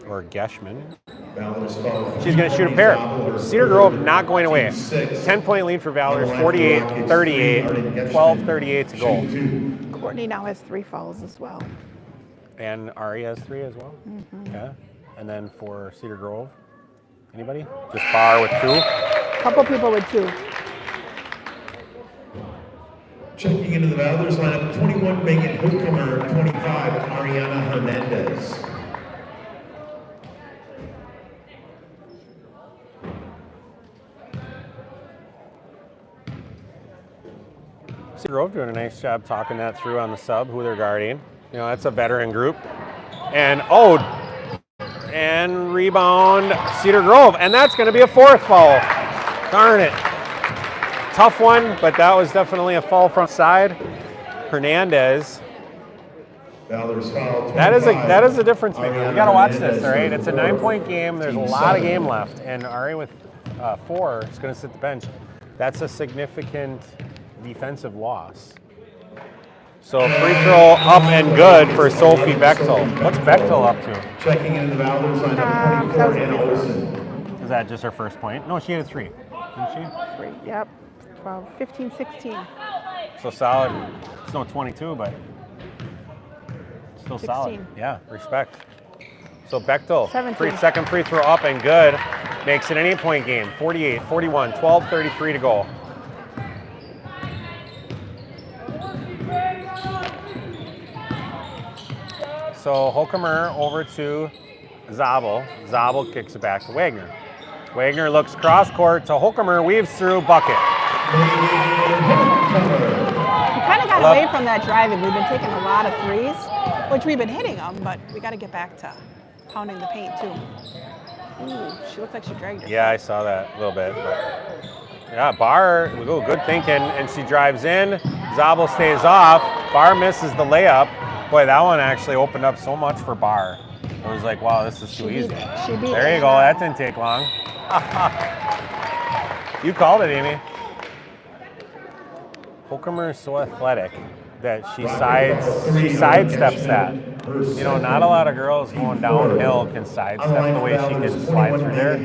or Geschman. She's going to shoot a pair. Cedar Grove not going away. 10-point lead for Valders, 48-38, 12:38 to go. Courtney now has 3 fouls as well. And Ari has 3 as well? Okay. And then for Cedar Grove, anybody? Just Barr with 2? Couple people with 2. Checking into the Valders lineup, 21, Megan Hookcomer, 25, Ariana Hernandez. Cedar Grove doing a nice job talking that through on the sub, who they're guarding. You know, that's a veteran group. And, and rebound Cedar Grove. And that's going to be a 4th foul. Darn it. Tough one, but that was definitely a fall from side. Hernandez. Valders foul, That is a difference maker. You got to watch this, all right? It's a 9-point game. There's a lot of game left. And Ari with 4 is going to sit the bench. That's a significant defensive loss. So free throw up and good for Sophie Bechtel. What's Bechtel up to? Checking into the Valders lineup, 24, Anna Olsen. Is that just her first point? No, she had a 3, didn't she? 3, yep. 12, 15, 16. So solid. It's no 22, but still 16. solid. Yeah, respect. So Bechtel, 17. second free throw up and good. Makes it an 8-point game. 48-41, 12:33 to go. So Hokemer over to Zabel. Zabel kicks it back to Wagner. Wagner looks cross court to Hokemer, weaves through, bucket. We kind of got away from that driving. We've been taking a lot of 3s, which we've been hitting them, but we got to get back to pounding the paint too. Ooh, she looked like she dragged her. Yeah, I saw that a little bit. But yeah, Barr, good thinking, and she drives in. Zabel stays off. Barr misses the layup. Boy, that one actually opened up so much for Barr. It was like, wow, this is too easy. She beat There you go. That didn't take long. You called it, Amy. Hokemer is so athletic that she sidesteps that. You know, not a lot of girls going downhill can sidestep the way she can slide through there.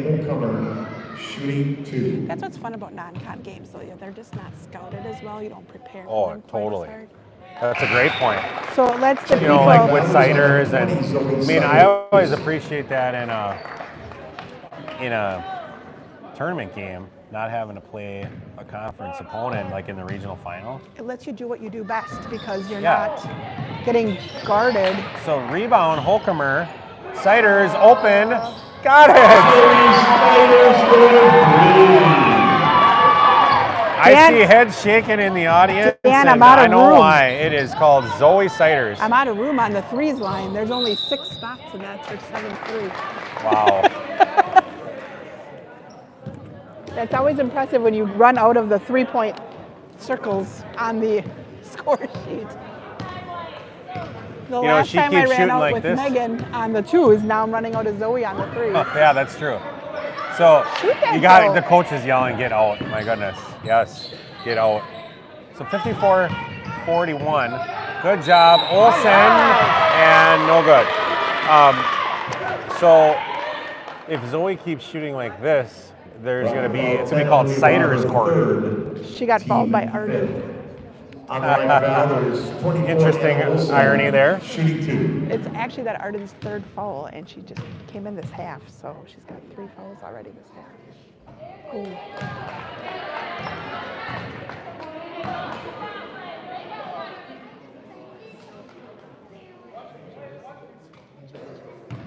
Shooting 2. That's what's fun about non-con games, though. They're just not scouted as well. You don't prepare. Oh, for them totally. quite as hard. That's a great point. So let's the You know, like with ciders, and I mean, I always appreciate that in a tournament game, not having to play a conference opponent like in the regional final. It lets you do what you do best because you're not getting guarded. So rebound, Hokemer, Ciders open, got it. I see heads shaking in the audience, Dan, and I know why. It is called Zoe Ciders. I'm out of room on the 3s line. There's only 6 spots, and that's for 7-3. Wow. That's always impressive when you run out of the 3-point circles on the score sheet. The last she time I keeps ran shooting out like with this. Megan on the 2s, now I'm running out of Zoe on the 3s. Yeah, that's true. So Shoot that you got goal. the coaches yelling, "Get out!" My goodness, yes, get out. So 54-41. Good job, Olsen, and no good. So if Zoe keeps shooting like this, it's gonna be called Cider's court. She got fouled by Arden. Interesting irony there. Shooting 2. It's actually that Arden's 3rd foul, and she just came in this half, so she's got 3 fouls already this half. Ooh.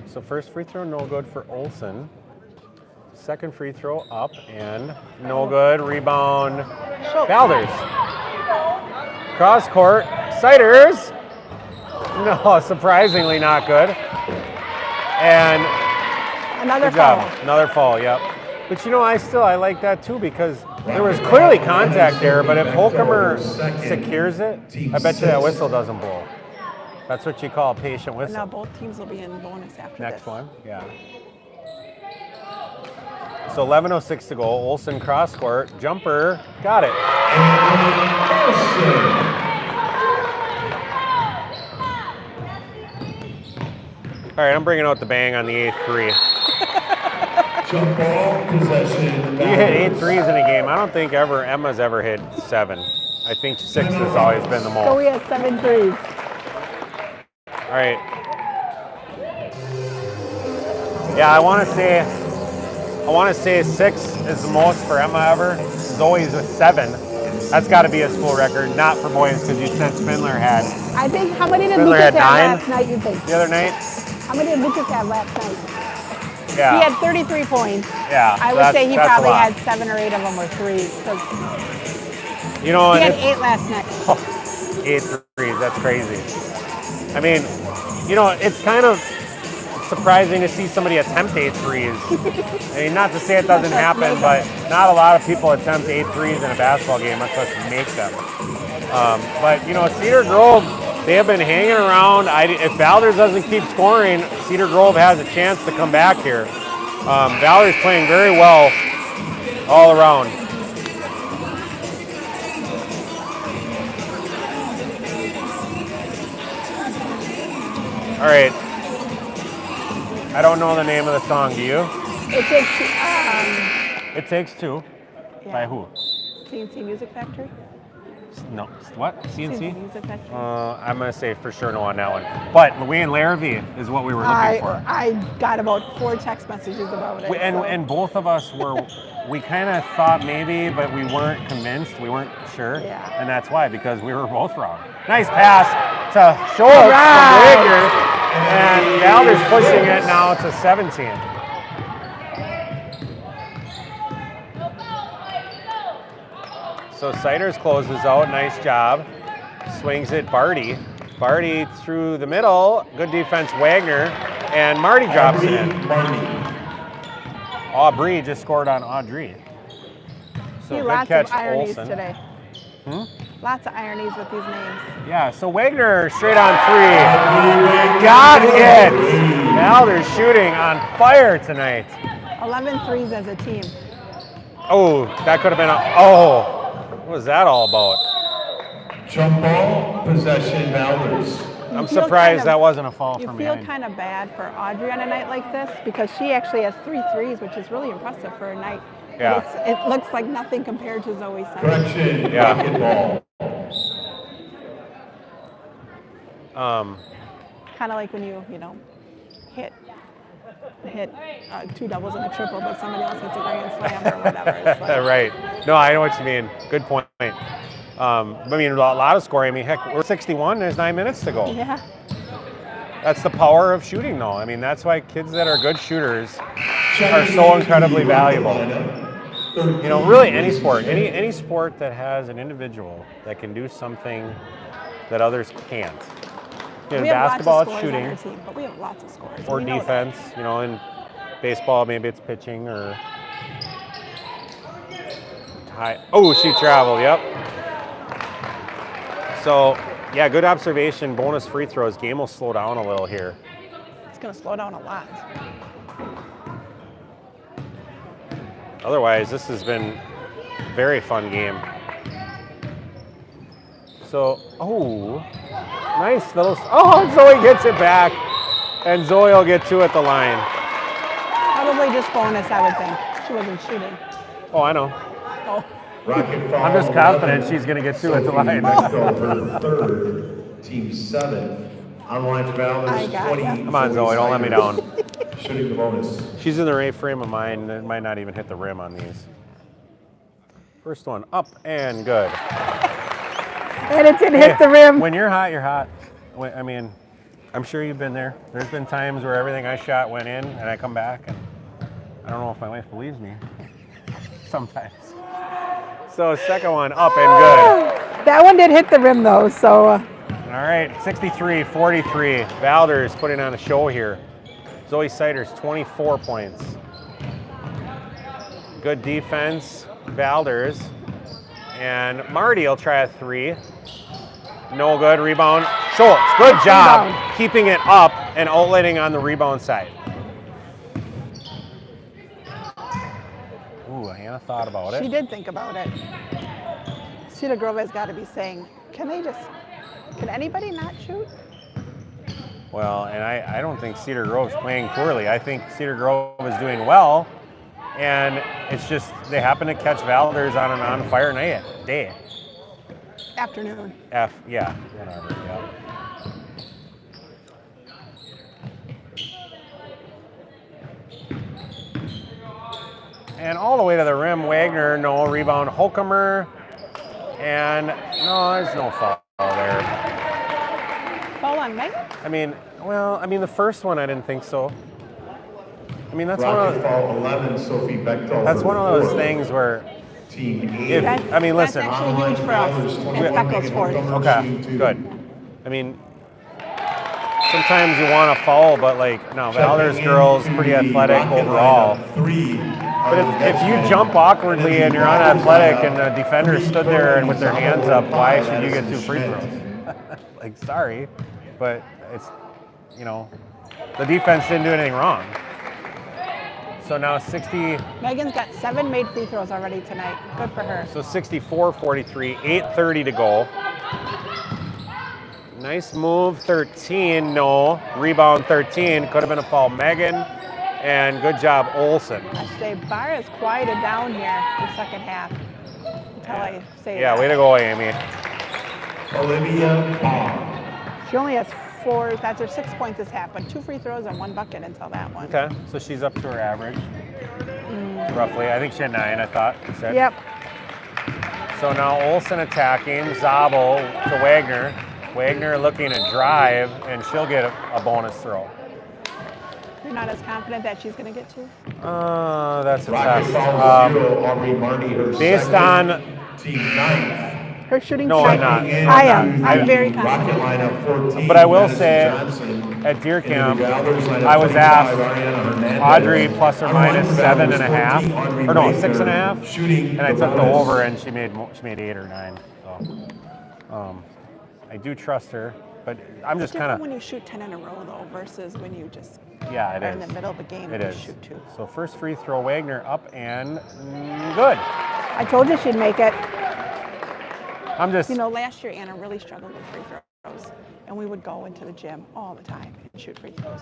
So first free throw, no good for Olsen. Second free throw up and no good. Rebound, Valders. Cross court, Ciders. No, surprisingly not good. And Another good job. foul. Another foul, yep. But you know, I like that too because there was clearly contact there, but if Hokemer secures it, I bet you that whistle doesn't blow. That's what you call a patient whistle. Now both teams will be in bonus after Next this. one, yeah. So 11:06 to go. Olsen cross court, jumper, got it. All right, I'm bringing out the bang on the 8th free. Jump ball possession. You hit 8 threes in a game. I don't think Emma's ever hit 7. I think 6 has always been the most. So we had 7 threes. All right. Yeah, I want to say 6 is the most for Emma ever. Zoe's a 7. That's got to be a school record, not for boys, because you said Spindler had. I think, how many did Spindler Lucas had have 9 last night, you think? the other night. How many did Lucas have last night? Yeah. He had 33 points. Yeah. I so would say he that's a probably lot. had 7 or 8 of them were threes. 'Cause You know, he and had 8 last night. 8 threes. That's crazy. I mean, you know, it's kind of surprising to see somebody attempt 8 threes. I mean, not to say it doesn't happen, but not a lot of people attempt 8 threes in a basketball game, much less make them. But, you know, Cedar Grove, they have been hanging around. If Valders doesn't keep scoring, Cedar Grove has a chance to come back here. Valders playing very well all around. All right. I don't know the name of the song. Do you? It takes, It Takes Two. yeah. By who? CNC Music Factory? No. What? CNC? Music Factory. I'm going to say for sure no on that one. But Louis Larrabee is what we were looking for. I got about 4 text messages about it. And both of us we kind of thought maybe, but we weren't convinced. We weren't sure. Yeah. And that's why, because we were both wrong. Nice pass to Schultz from Wagner. And Valders pushing it now to 17. So Siders closes out, nice job. Swings it, Barty. Barty through the middle, good defense, Wagner. And drops it in. Aubrey just scored on Audrey. So See, good lots catch, of ironies Olsen. today. Lots of ironies with these names. Yeah, so Wagner straight on 3. Got it! Valders shooting on fire tonight. 11 threes as a team. Oh, that could have been what was that all about? Jump ball possession. Valders. I'm surprised that wasn't a foul You from feel behind. kind of bad for Audrey on a night like this because she actually has 3 threes, which is really impressive for a night. Yeah. It looks like nothing compared to Zoe's side. Correction. Yeah. Basketball. Kind of like when you hit 2 doubles and a triple, but somebody else hits a grand slam or whatever. It's like, Right. No, I know what you mean. Good point. I mean, a lot of scoring. I mean, heck, we're 61. There's 9 minutes to go. yeah. That's the power of shooting, though. I mean, that's why kids that are good shooters are so incredibly valuable. You know, really any sport, any sport that has an individual that can do something that others can't. You know, We have basketball, lots of it's scores on shooting, our team, but we have lots of scores. or We know that. defense. You know, in baseball, maybe it's pitching or high. Oh, she traveled. Yep. So, yeah, good observation. Bonus free throws. Game will slow down a little here. It's going to slow down a lot. Otherwise, this has been a very fun game. So, nice little. Zoe gets it back, and Zoe will get 2 at the line. Probably just bonus, I would think. She wasn't shooting. Oh, I know. Oh. Rocket foul. I'm just confident she's going to get 2 at the line. Over third, team 7. Online Valders I got 20. ya. Come on, Zoe, don't let me down. Shooting the bonus. She's in the right frame of mind and might not even hit the rim on these. First one up and good. And it didn't hit the rim. When you're hot, you're hot. I mean, I'm sure you've been there. There's been times where everything I shot went in and I come back and I don't know if my wife believes me. Sometimes. So second one up and good. That one did hit the rim though, so. All right, 63-43. Valders putting on a show here. Zoe Siders, 24 points. Good defense, Valders. And Marty will try a 3. No good, rebound. Schultz, good job keeping it up and outletting on the rebound side. Ooh, Hannah thought about it. She did think about it. Cedar Grove has got to be saying, can anybody not shoot? Well, and I don't think Cedar Grove's playing poorly. I think Cedar Grove is doing well. And it's just, they happen to catch Valders on an on-fire day. Afternoon. Yeah, whatever, yeah. And all the way to the rim, Wagner, no rebound, Holcomer, and no, there's no foul there. Foul on Megan? I mean, the first one I didn't think so. I mean, that's Rocket foul 11, Sophie Bechtel. that's one of those things where, Team if, I mean, listen. That's actually huge for us. It's Beckel's fourth. Okay, good. I mean, sometimes you want to foul, but like, no, Valders girls pretty athletic overall. But if you jump awkwardly and you're unathletic and the defender stood there and with their hands up, why should you get 2 free throws? Like, sorry, but it's, the defense didn't do anything wrong. So now 60. Megan's got 7 made free throws already tonight. Good for her. So 64-43, 8:30 to go. Nice move, 13, no. Rebound, 13, could have been a foul. Megan, and good job, Olsen. I say Bar has quieted down here the second half. Until I say Yeah, that. way to go, Amy. Olivia Bond. She only has 4, that's her 6 points this half, but 2 free throws and 1 bucket until that one. Okay, so she's up to her average, roughly. I think she had 9, I thought you said. Yep. So now Olsen attacking, Zabel to Wagner. Wagner looking to drive, and she'll get a bonus throw. You're not as confident that she's going to get 2? That's a Rocket test. foul 0, Aubrey Marty, her Based second, on, team 9th. Her shooting No, I'm not. I am. I'm very Rocket confident. lineup 14. but I will Madison say, Johnson. at deer camp, Valders lineup I was 25, asked, Ariana Hernandez. Audrey plus or minus Valders 7.5, 14, Audrey or no, Baker, 6.5, shooting and I took the bonus. over, and she made 8 or 9. So, I do trust her, but I'm just kind Different of, when you shoot 10 in a row, though, versus when you just yeah, it are in is. the middle of a game It and is. you shoot 2. So first free throw, Wagner up and good. I told you she'd make it. I'm just, Last year Anna really struggled with free throws, and we would go into the gym all the time and shoot free throws.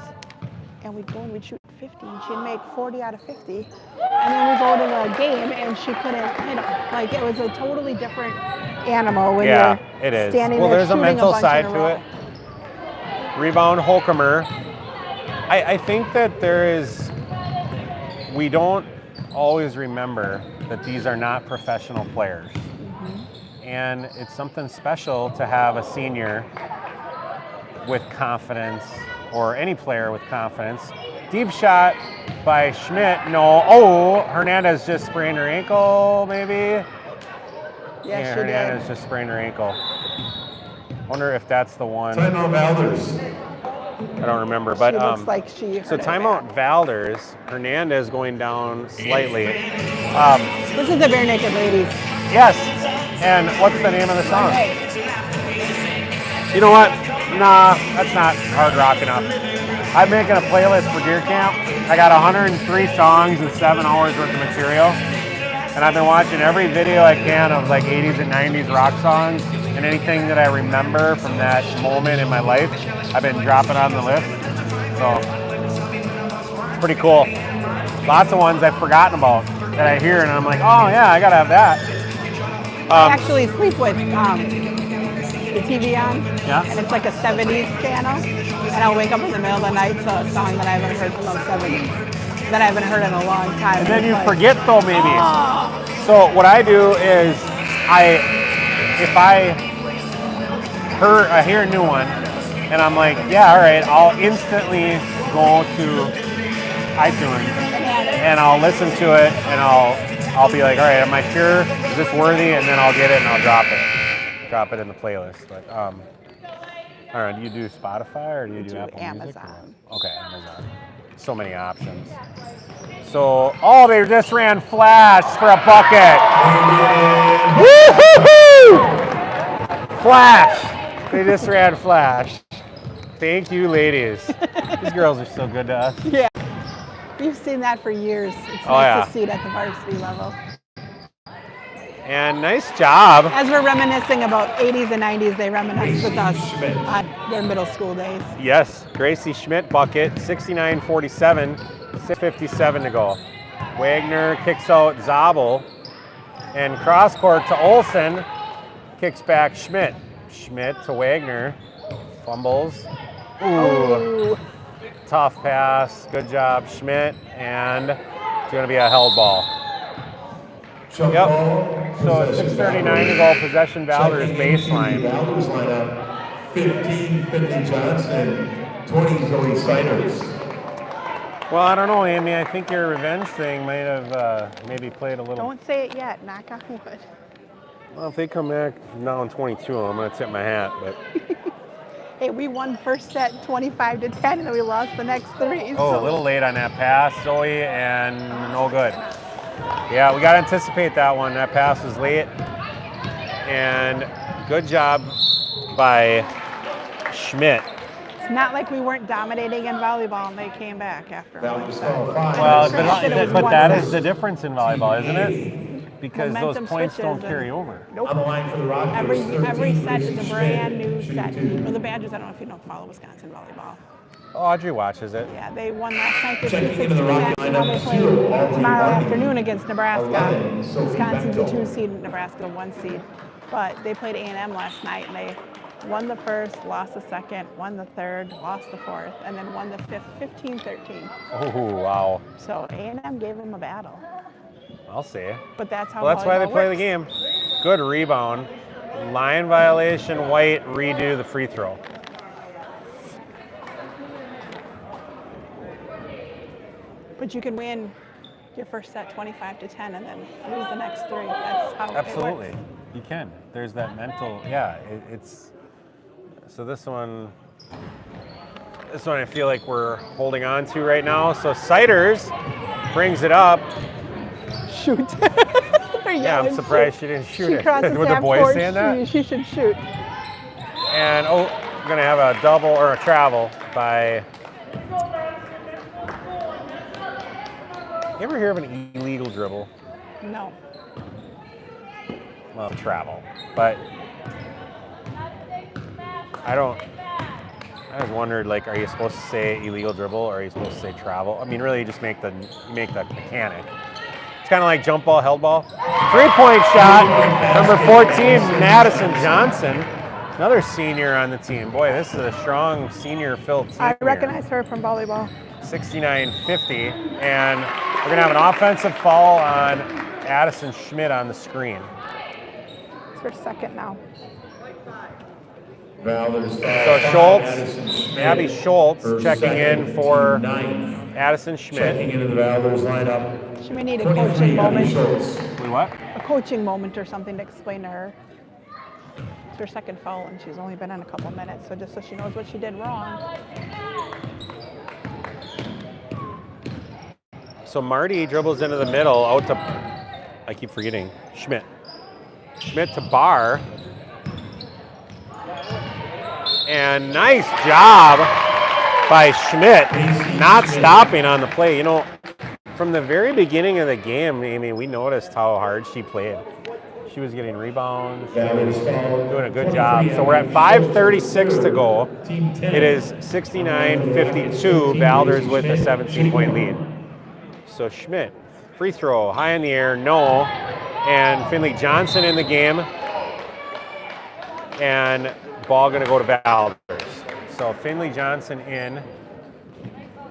And we'd go and we'd shoot 50, and she'd make 40 out of 50. And then we'd go to the game, and she couldn't hit them. Like, it was a totally different animal when yeah, you're it is. standing Well, there there's a shooting mental bunch side in a to row. it. Rebound, Holcomer. I think that we don't always remember that these are not professional players. And it's something special to have a senior with confidence, or any player with confidence. Deep shot by Schmidt, no. Oh, Hernandez just sprained her ankle, maybe? Yes, she Hernandez did. just sprained her ankle. Wonder if that's the one. Timeout Valders. I don't remember, but She looks like she hurt so her timeout back. Valders, Hernandez going down slightly. This is the Bare Naked Ladies. Yes, and what's the name of the song? Right. You know what? Nah, that's not hard rock enough. I'm making a playlist for Deer Camp. I got 103 songs and 7 hours worth of material. And I've been watching every video I can of like 80s and 90s rock songs, and anything that I remember from that moment in my life, I've been dropping on the list. So it's pretty cool. Lots of ones I've forgotten about that I hear, and I'm like, oh yeah, I gotta have that. I actually sleep with the TV on, Yeah. and it's like a 70s channel, and I'll wake up in the middle of the night to a song that I haven't heard from those 70s, that I haven't heard in a long time. And then It's you like, forget though, maybe. oh, So what I do is, if I hear a new one, and I'm like, yeah, all right, I'll instantly go to iTunes and I'll listen to it, and I'll be like, all right, am I sure? Is this worthy? And then I'll get it and I'll drop it in the playlist. But I don't know, do you do Spotify or do you do Apple Music? Amazon. Okay, Amazon. So many options. So, oh, they just ran Flash for a bucket. Woo-hoo-hoo! Flash. They just ran Flash. Thank you, ladies. These girls are so good to us. yeah. We've seen that for years. It's Oh, nice yeah. to see it at the varsity level. And nice job. As we're reminiscing about 80s and 90s, they reminisce with us on their middle school days. Yes, Gracie Schmidt bucket, 69-47, 6:57 to go. Wagner kicks out Zabel. And cross court to Olsen. Kicks back Schmidt. Schmidt to Wagner. Fumbles. Ooh. Tough pass. Good job, Schmidt. And it's going to be a held ball. Yep. So 6:39 to go. Possession Valders baseline. Valders lineup. 15, 50 Johnson. 20 Zoe Siders. Well, I don't know, Amy. I think your revenge thing might have maybe played a little. Don't say it yet. Knock on wood. Well, if they come back now in 22, I'm going to tip my hat. But Hey, we won first set 25-10, and then we lost the next 3. oh, a little late on that pass, Zoe, and no good. Yeah, we got to anticipate that one. That pass was late. And good job by Schmidt. It's not like we weren't dominating in volleyball, and they came back after one set. Well, Sure said it was but one that set. is the difference in volleyball, isn't it? Because Momentum those points don't switches carry and- over. Nope. On the line for the Rockets. Every set is a 13, brand new Schmidt, set. shooting 2. Well, the Badgers, I don't know if you don't follow Wisconsin volleyball. Audrey watches it. Yeah, they won last night. They Checking beat into the 16 Rocket and now they lineup, play zero, Aubrey tomorrow Martin. afternoon against Nebraska. 11, Sophie Wisconsin's a Bechtel. 2 seed, Nebraska a 1 seed. But they played A&M last night, and they won the first, lost the second, won the third, lost the fourth, and then won the fifth, 15-13. Oh, wow. So A&M gave them a battle. I'll see. But that's how Well, that's why they volleyball play the works. game. Good rebound. Line violation, White, redo the free throw. But you can win your first set 25-10 and then lose the next 3. That's how Absolutely. it works. You can. There's that mental, yeah, it's, so this one I feel like we're holding on to right now. So Cedars brings it up. Shoot. Yeah, I'm surprised she didn't shoot She it. crosses Were the half boys court, saying that? She should shoot. And, oh, we're going to have a double or a travel by, you ever hear of an illegal dribble? No. Well, travel. But I always wondered, like, are you supposed to say illegal dribble or are you supposed to say travel? I mean, really, you just make the mechanic. It's kind of like jump ball, held ball. 3-point shot, number 14, Madison Johnson. Another senior on the team. Boy, this is a strong senior-filled team I here. recognize her from volleyball. 69-50, and we're gonna have an offensive foul on Addison Schmidt on the screen. It's her second now. Valders, So Schultz, Abby Schultz checking in for Addison Schmidt. Checking into the Valders lineup. She may need a 23, coaching Abby moment. Schultz. Wait, what? A coaching moment or something to explain to her. It's her second foul and she's only been in a couple minutes, so just so she knows what she did wrong. So Marty dribbles into the middle, out to, I keep forgetting, Schmidt. Schmidt to Barr. And nice job by Schmidt, not stopping on the play. You know, from the very beginning of the game, Amy, we noticed how hard she played. She was getting rebounds, she was doing a good job. So we're at 5:36 to go. It is 69-52, Valders with a 17-point lead. So Schmidt, free throw, high in the air, no. And Finley Johnson in the game. And ball gonna go to Valders. So Finley Johnson in.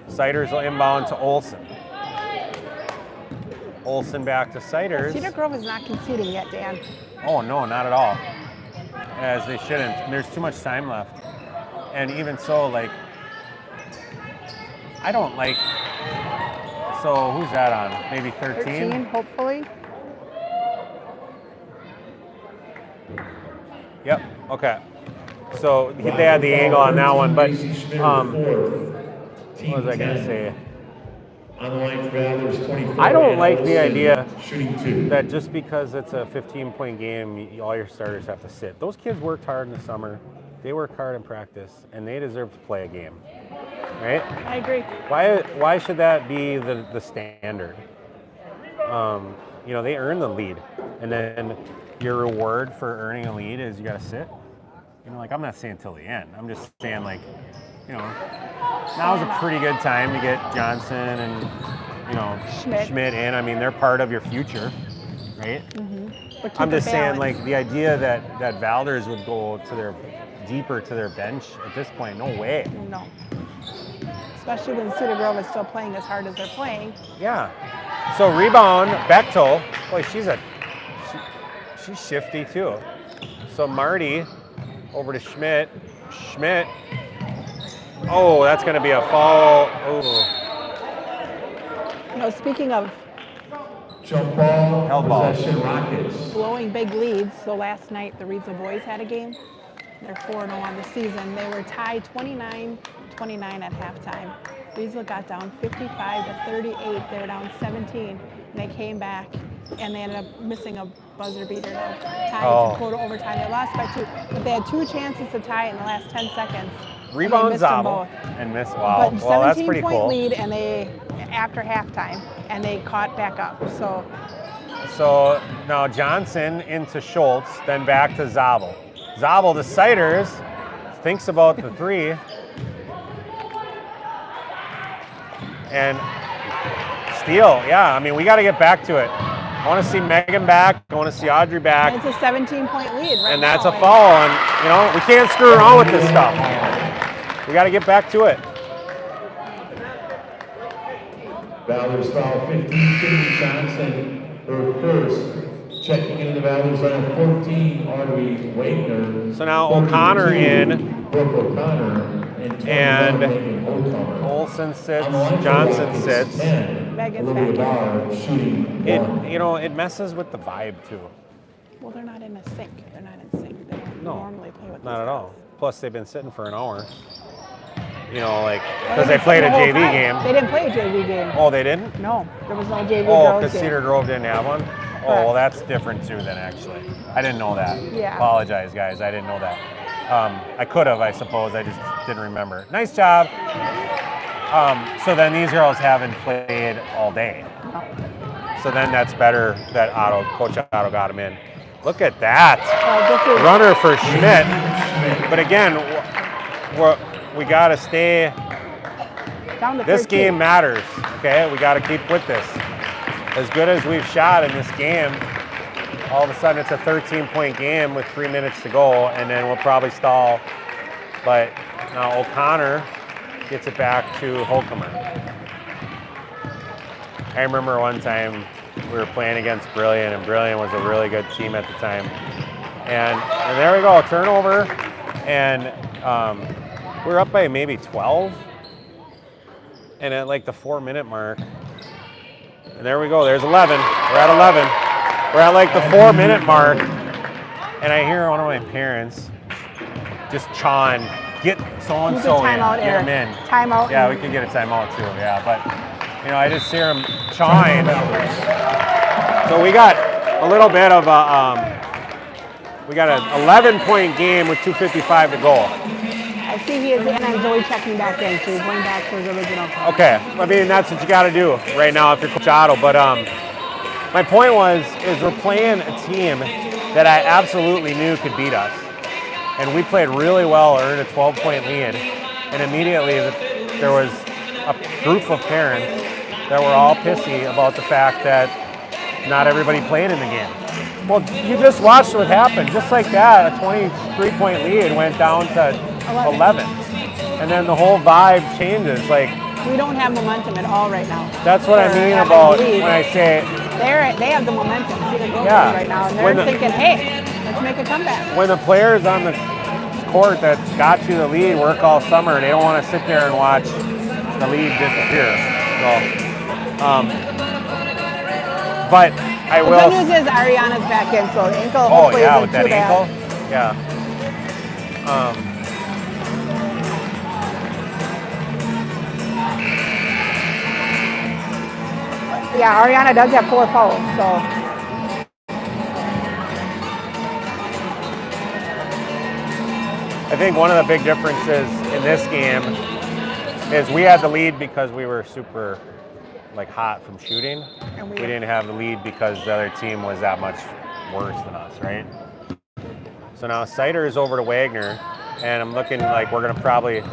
Cedars will inbound to Olsen. Olsen back to Cedars. Cedar Grove is not conceding yet, Dan. Oh no, not at all. As they shouldn't. There's too much time left. And even so, like, I don't like, so who's that on? Maybe 13? 13, hopefully. Yep, okay. So they had the angle on that one, but what was I gonna say? On the line for Valders, 24. I don't like the idea Shooting 2. that just because it's a 15-point game, all your starters have to sit. Those kids worked hard in the summer. They work hard in practice, and they deserve to play a game, right? I agree. Why should that be the standard? You know, they earn the lead, and then your reward for earning a lead is you got to sit. You know, like, I'm not saying till the end. I'm just saying, like, you know, now's a pretty good time to get Johnson and, Schmidt in. I mean, they're part of your future, right? But keep I'm it just saying, balanced. like, the idea that Valders would go deeper to their bench at this point, no way. No. Especially when Cedar Grove is still playing as hard as they're playing. Yeah. So rebound, Bechtel. Boy, she's shifty too. So Marty over to Schmidt. Schmidt. Oh, that's going to be a foul. Oh. Speaking of Jump ball, Held ball. possession Rockets. blowing big leads, so last night the Riza boys had a game. They're 4-0 on the season. They were tied 29-29 at halftime. Riza got down 55-38. They were down 17, and they came back, and they ended up missing a buzzer beater to tie it to go to overtime. They lost by 2, but they had 2 chances to tie it in the last 10 seconds. Rebound Zabel and miss. Wow. But Well, that's pretty 17-point cool. lead, and they after halftime, and they caught back up. So now Johnson into Schultz, then back to Zabel. Zabel to Siders, thinks about the 3. And steal, yeah. I mean, we got to get back to it. I want to see Megan back. I want to see Audrey back. It's a 17-point lead right And that's now. a foul. And, we can't screw around with this stuff. We got to get back to it. Valders foul 15, Katie Johnson, her first. Checking into the Valders line 14, Audrey Wagner. So now O'Connor in. Brooke O'Connor. And Megan O'Connor. Olsen sits, On the line for Johnson Rockets, sits. 10, Megan's Olivia back Barr shooting It 1. it messes with the vibe too. Well, they're not in a sync. They're not in sync. They don't No, normally play with not these at all. girls. Plus they've been sitting for an hour. Because they played a The whole JV time. game. They didn't play a JV game. Oh, they didn't? No, there was no JV Oh, girls because game. Cedar Grove didn't have one? Oh, well, that's different too then, actually. I didn't know that. Yeah. Apologize, guys. I didn't know that. I could have, I suppose. I just didn't remember. Nice job. So then these girls haven't played all day. So then that's better that Coach Otto got them in. Look at that. This is Runner for Schmidt. But again, we got to stay. down to This 13. game matters, okay? We got to keep with this. As good as we've shot in this game, all of a sudden it's a 13-point game with 3 minutes to go, and then we'll probably stall. But now O'Connor gets it back to Holcomer. I remember one time we were playing against Brilliant, and Brilliant was a really good team at the time. And there we go, turnover, and we were up by maybe 12. And at like the 4-minute mark, and there we go, there's 11. We're at 11. We're at like the 4-minute mark, and I hear one of my parents just chawing, get so-and-so in, Timeout, get him Eric. in. Timeout. Yeah, we could get a timeout too, yeah. But, I just hear him chawing. So we got a little bit of we got an 11-point game with 2:55 to go. I see he is in, and Zoe checking back in, so he's going back to his original. Okay, I mean, that's what you got to do right now if you're Coach Otto. But my point is we're playing a team that I absolutely knew could beat us. And we played really well, earned a 12-point lead. And immediately there was a group of parents that were all pissy about the fact that not everybody played in the game. Well, you just watched what happened. Just like that, a 23-point lead went down to 11. And then the whole vibe changes. Like, We don't have momentum at all right now. that's what I They're mean having about a lead. when I say, They have the momentum. Cedar Grove Yeah. right now, and When they're the- thinking, hey, let's make a comeback. when the players on the court that got you the lead work all summer, they don't want to sit there and watch the lead disappear. So, but I The will. good news is Ariana's back in, so the ankle Oh hopefully yeah, isn't with that too bad. ankle. Yeah. Yeah, Ariana does have 4 fouls, so I think one of the big differences in this game is we had the lead because we were super hot from shooting. And We didn't have the lead because the other team was that much worse than us, right? So now Cedar is over to Wagner, and I'm looking like we're gonna probably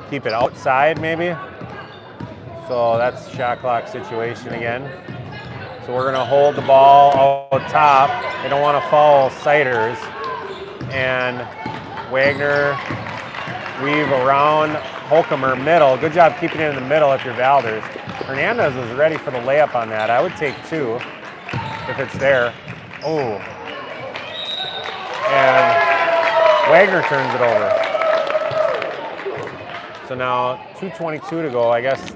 keep it outside maybe. So that's shot clock situation again. So we're gonna hold the ball out top. They don't want to foul Cedars. And Wagner weave around Holcomer middle. Good job keeping it in the middle if you're Valders. Hernandez is ready for the layup on that. I would take 2 if it's there. Oh. And Wagner turns it over. So now 2:22 to go. I guess,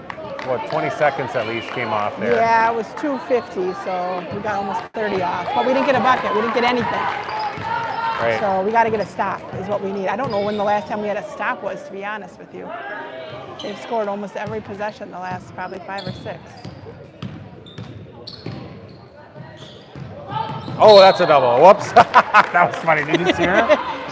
what, 20 seconds at least came off there. Yeah, it was 2:50, so we got almost 30 off. But we didn't get a bucket. We didn't get anything. Right. So we got to get a stop is what we need. I don't know when the last time we had a stop was, to be honest with you. They've scored almost every possession the last probably 5 or 6. Oh, that's a double. Whoops. That was funny. Did you see her?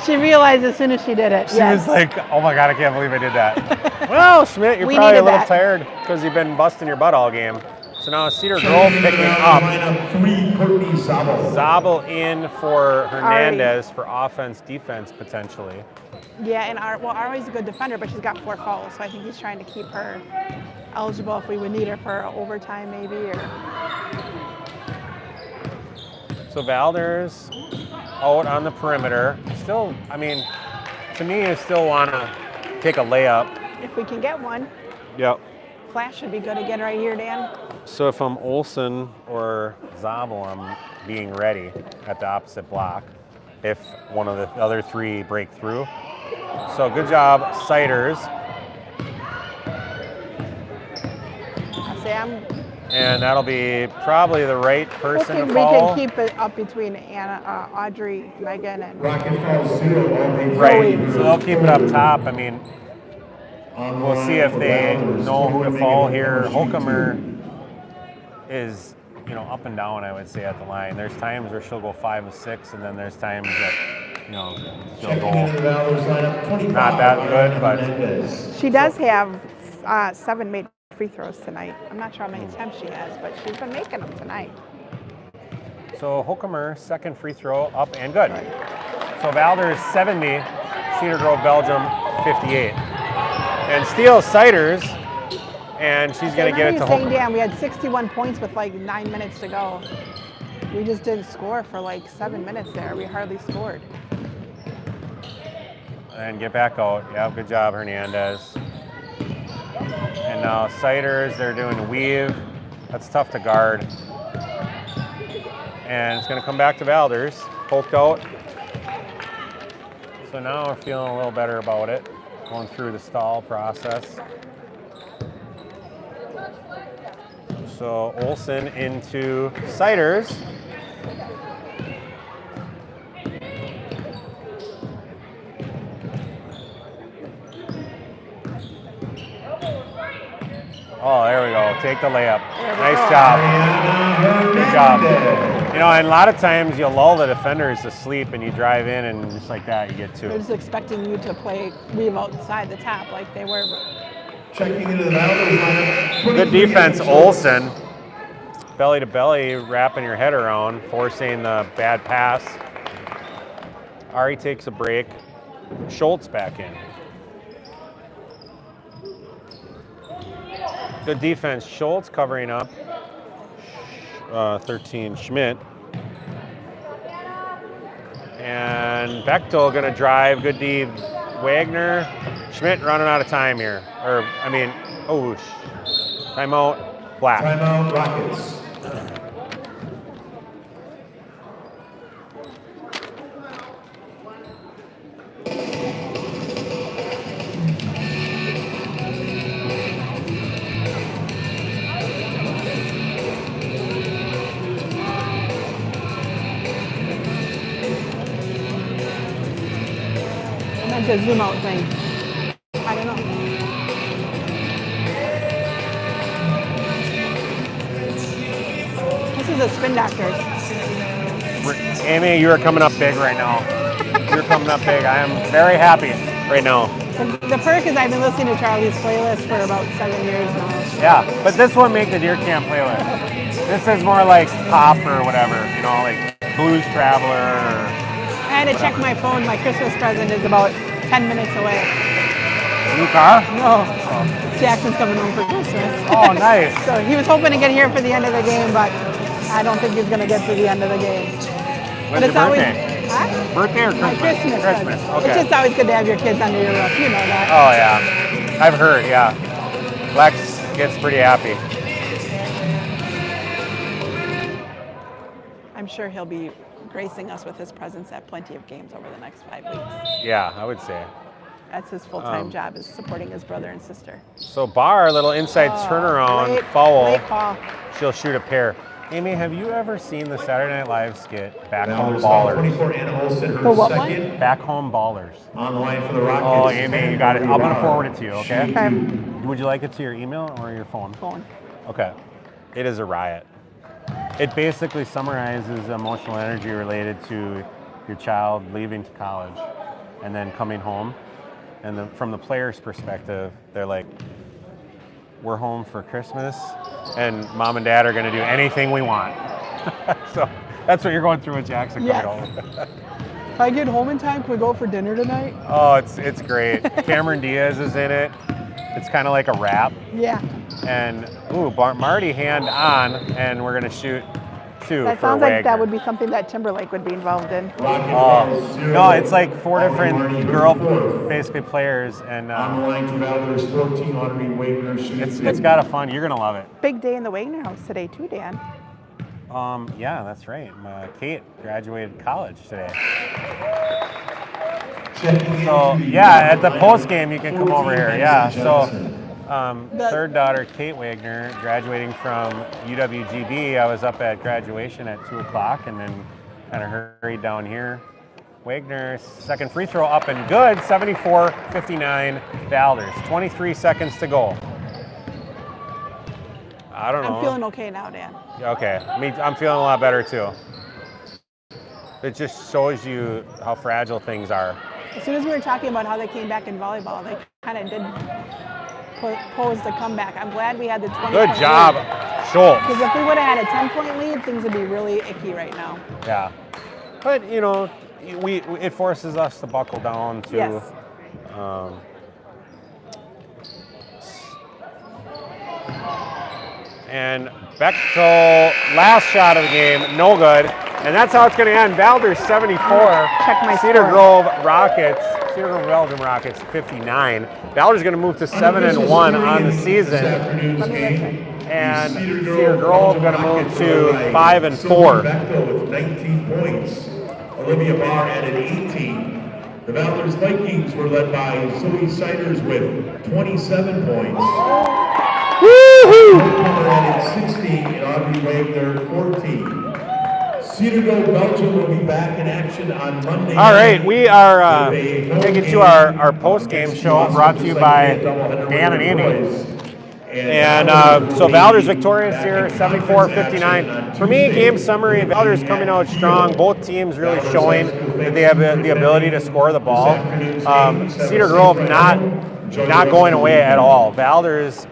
She realized as soon as she did it. She was like, oh my God, I can't believe I did that. Well, Schmidt, you're We probably a needed little that. tired because you've been busting your butt all game. So now Cedar Grove picking up. Lineup 3, Courtney Zabel. Zabel in for Hernandez for offense, defense potentially. Yeah, and Ari's a good defender, but she's got 4 fouls, so I think he's trying to keep her eligible if we would need her for overtime maybe. Or So Valders out on the perimeter. Still, I mean, to me, you still want to take a layup. if we can get one, Yep. flash should be good again right here, Dan. So if I'm Olsen or Zabel, I'm being ready at the opposite block if one of the other 3 break through. So good job, Cedars. I say I'm And that'll be probably the right person hoping to we foul. can keep it up between Anna, Audrey, Megan, and Rocket falls 0, all made Right, free. so they'll keep it up top. I mean, On the we'll see line if for they Valders, know who to 21 fall Megan here. Holcomer. Holcomer is, up and down, I would say, at the line. There's times where she'll go 5 of 6, and then there's times that, she'll Checking go into the Valders lineup 25. not that good, but Hernandez. she does have 7 made free throws tonight. I'm not sure how many attempts she has, but she's been making them tonight. so Holcomer, second free throw, up and good. So Valders 70, Cedar Grove-Belgium 58. And steals Cedars, and she's going to get it to saying, Holcomer. Dan, we had 61 points with like 9 minutes to go. We just didn't score for like 7 minutes there. We hardly scored. And get back out. Yeah, good job, Hernandez. And now Cedars, they're doing a weave. That's tough to guard. And it's going to come back to Valders. Poked out. So now we're feeling a little better about it. Going through the stall process. So Olsen into Cedars. Oh, there we go. Take the layup. Nice job. Good job. And a lot of times you'll lull the defenders to sleep and you drive in and just like that you get They're 2. just expecting you to play weave outside the top like they were. Checking into the Valders lineup 23 Good defense, Megan Schultz. Olsen. Belly to belly, wrapping your head around, forcing the bad pass. Ari takes a break. Schultz back in. Good defense. Schultz covering up. 13, Schmidt. And Bechtel going to drive. Good D. Wagner. Schmidt running out of time here. Timeout. Black. Timeout Rockets. I meant the zoom out thing. I don't know. This is a Spin Doctors. Amy, you are coming up big right now. You're coming up big. I am very happy right now. The perk is I've been listening to Charlie's playlist for about 7 years now. Yeah, but this won't make the Deer Camp playlist. This is more like pop or whatever, like Blues Traveler. I had to check my phone. My Christmas present is about 10 minutes away. New car? No. Jackson's coming home for Christmas. Oh, nice. So he was hoping to get here for the end of the game, but I don't think he's going to get to the end of the game. When's your birthday? Huh? Birthday or Christmas? Christmas. Christmas. Okay. It's just always good to have your kids under your roof. You know that. Oh, yeah. I've heard, yeah. Lex gets pretty happy. I'm sure he'll be gracing us with his presence at plenty of games over the next 5 weeks. Yeah, I would say. That's his full-time job, is supporting his brother and sister. So Barr, little inside turnaround, Great foul. call. She'll shoot a pair. Amy, have you ever seen the Saturday Night Live skit, Back Home Valders Ballers? 24, Anna Olsen, her The what one? second Back Home Ballers. on the line for the Rockets. Oh, Amy, you got it. I'm going to forward it to you, okay? Okay. Would you like it to your email or your phone? Phone. Okay. It is a riot. It basically summarizes emotional energy related to your child leaving to college and then coming home. And from the player's perspective, they're like, we're home for Christmas and mom and dad are going to do anything we want. So that's what you're going through with Jackson. Yes. Home. If I get home in time, can we go for dinner tonight? Oh, it's great. Cameron Diaz is in it. It's kind of like a rap. Yeah. And, ooh, Marty hand on, and we're going to shoot two That for sounds like Wagner. that would be something that Timberlake would be involved in. No, it's like four different girl, basically players, and On the line for Valders 14, Audrey Wagner shooting. it's got a fun. You're gonna love it. Big day in the Wagner house today too, Dan. Yeah, that's right. Kate graduated college today. So yeah, at the post game you can come over here. Yeah. So third daughter Kate Wagner graduating from UWGB. I was up at graduation at 2 o'clock and then kind of hurried down here. Wagner's second free throw up and good. 74-59 Valders. 23 seconds to go. I don't know. I'm feeling okay now, Dan. Okay, I'm feeling a lot better too. It just shows you how fragile things are. As soon as we were talking about how they came back in volleyball, they kind of did pose the comeback. I'm glad we had the 20. Good job, Schultz. Because if we would have had a 10-point lead, things would be really icky right now. Yeah, but you know, it forces us to buckle down to. Yes. And Bechtel, last shot of the game, no good. And that's how it's going to end. Valders 74. Check my Cedar score. Grove Rockets, Cedar Grove Belgium Rockets 59. Valders going to move to 7-1 on the season. And Cedar Grove going to move to 5-4. Bechtel with 19 points. Olivia Barr added 18. The Valders Vikings were led by Zoe Siders with 27 points. Newcomer added 16 and Audrey Wagner 14. Cedar Grove-Belgium will be back in action on Monday. All right, we are taking to our post-game show brought to you by Dan and Amy. And so Valders victorious here, 74-59. For me, game summary, Valders coming out strong. Both teams really showing that they have the ability to score the ball. Cedar Grove not going away at all. Valders,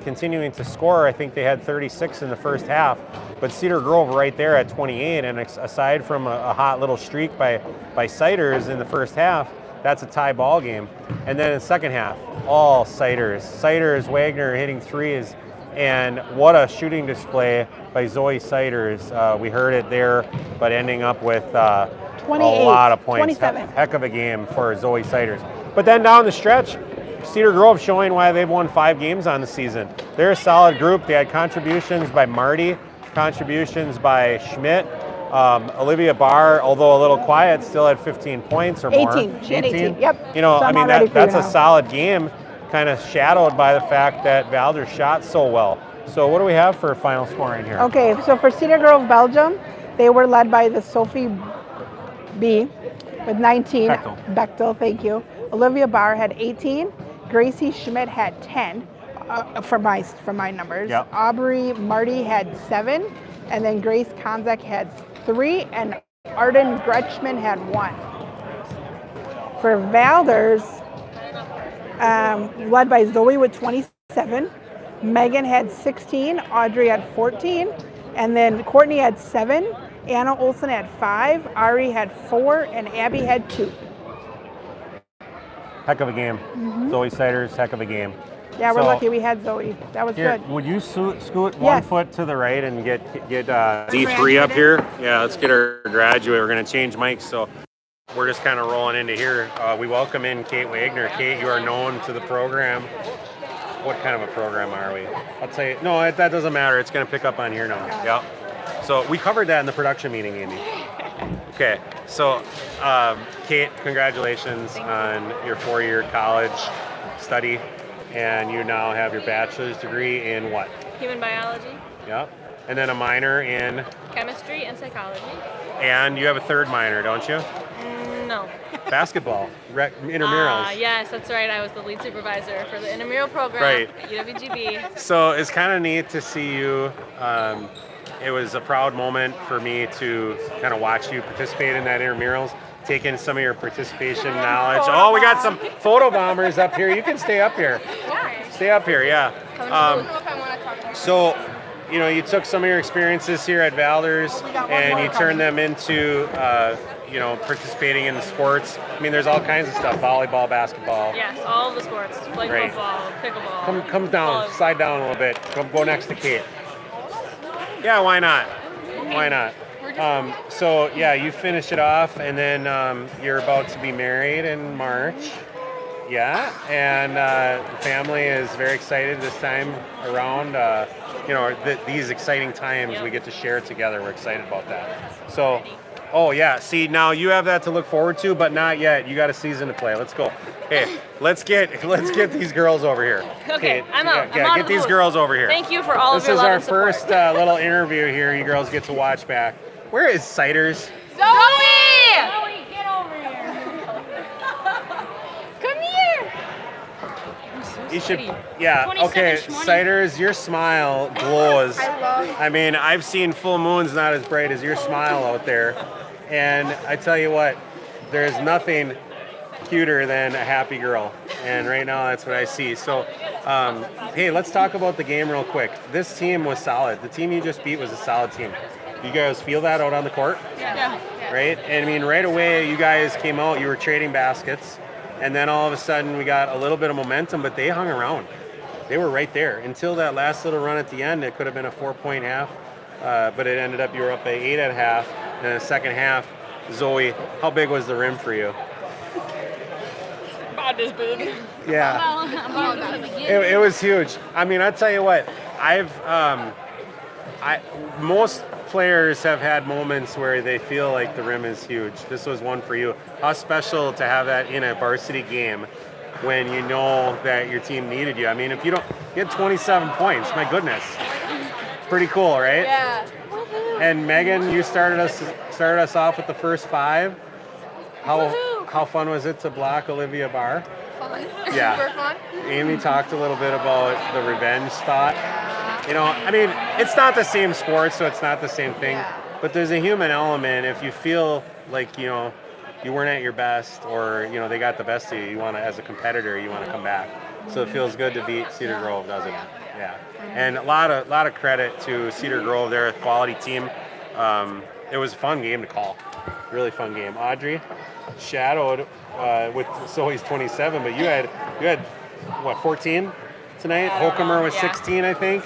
continuing to score. I think they had 36 in the first half, but Cedar Grove right there at 28. And aside from a hot little streak by Siders in the first half, that's a tie ball game. And then in the second half, all Siders. Siders, Wagner hitting threes, and what a shooting display by Zoe Siders. We heard it there, but ending up with a lot of points. 27. Heck of a game for Zoe Siders. But then down the stretch, Cedar Grove showing why they've won 5 games on the season. They're a solid group. They had contributions by Marty, contributions by Schmidt. Olivia Barr, although a little quiet, still had 15 points or more. 18. She had 18. Yep. That's a solid game, kind of shadowed by the fact that Valders shot so well. So what do we have for final scoring here? Okay, so for Cedar Grove, Belgium, they were led by the Sophie B with 19. Bechtel, thank you. Olivia Barr had 18. Gracie Schmidt had 10 for my numbers. Yep. Aubrey Marty had 7. And then Grace Konzak had 3. And Arden Gretschman had 1. For Valders, led by Zoe with 27. Megan had 16. Audrey had 14. And then Courtney had 7. Anna Olsen had 5. Ari had 4. And Abby had 2. heck of a game. Zoe Cedars, heck of a game. Yeah, we're So- lucky we had Zoe. That was Here, good. would you scoot one Yes. foot to the right and get D3 up here? Yeah, let's get our graduate. We're going to change mics, so we're just kind of rolling into here. We welcome in Kate Wagner. Kate, you are known to the program. What kind of a program are we? I'll tell you. No, that doesn't matter. It's going to pick up on here now. Yep. So we covered that in the production meeting, Amy. Okay, so Kate, congratulations on your 4-year college study. And you now have your bachelor's degree in what? Human biology, Yep. And then a minor in, chemistry, and psychology. and you have a third minor, don't you? No. Basketball, intramurals. Yes, that's right. I was the lead supervisor for the intramural program Right. at UWGB. So it's kind of neat to see you. It was a proud moment for me to kind of watch you participate in that intramurals, take in some of your participation knowledge. Oh, we got some photo bombers up here. You can stay up here. Stay up here, yeah. So, you know, you took some of your experiences here at Valders and you turned them into, you know, participating in the sports. I mean, there's all kinds of stuff, volleyball, basketball. Yes, all of the sports, like Right. football, pickleball. Come down, slide down a little bit. Go next to Kate. Yeah, why not? Why not? So yeah, you finish it off, and then you're about to be married in March. Yeah, and the family is very excited this time around. You know, these exciting times we get to share together. We're excited about that. So, oh yeah, see now you have that to look forward to, but not yet. You got a season to play. Let's go. Hey, let's get these girls over here. Okay, I'm out. Yeah, I'm out get of the these booth. girls over here. Thank you for all This of your is love our and support. first little interview here. You girls get to watch back. Where is Cedars? Zoe! Get over here. Come here. You should, yeah, okay. Cedars, your smile glows. I mean, I've seen full moons not as bright as your smile out there. And I tell you what, there's nothing cuter than a happy girl. And right now, that's what I see. So, hey, let's talk about the game real quick. This team was solid. The team you just beat was a solid team. You guys feel that out on the court? Yeah. Right? And I mean, right away, you guys came out, you were trading baskets, and then all of a sudden we got a little bit of momentum, but they hung around. They were right there until that last little run at the end. It could have been a 4-point half, but it ended up you were up by 8 at half. And in the second half, Zoe, how big was the rim for you? About this big. Yeah. It was huge. I mean, I tell you what, most players have had moments where they feel like the rim is huge. This was one for you. How special to have that in a varsity game when you know that your team needed you. I mean, if you had 27 points, my goodness. Pretty cool, right? Yeah. And Megan, you started us off with the first 5. How fun was it to block Olivia Barr? Fun. Yeah. Super fun. Amy talked a little bit about the revenge thought. You know, I mean, it's not the same sport, so it's not the same thing. But there's a human element. If you feel like, you know, you weren't at your best, or, you know, they got the best of you, you want to, as a competitor, you want to come back. So it feels good to beat Cedar Grove, doesn't it? Yeah. And a lot of credit to Cedar Grove. They're a quality team. It was a fun game to call. Really fun game. Audrey shadowed with Zoe's 27, but you had what, 14 tonight? Holcomer was 16, I think.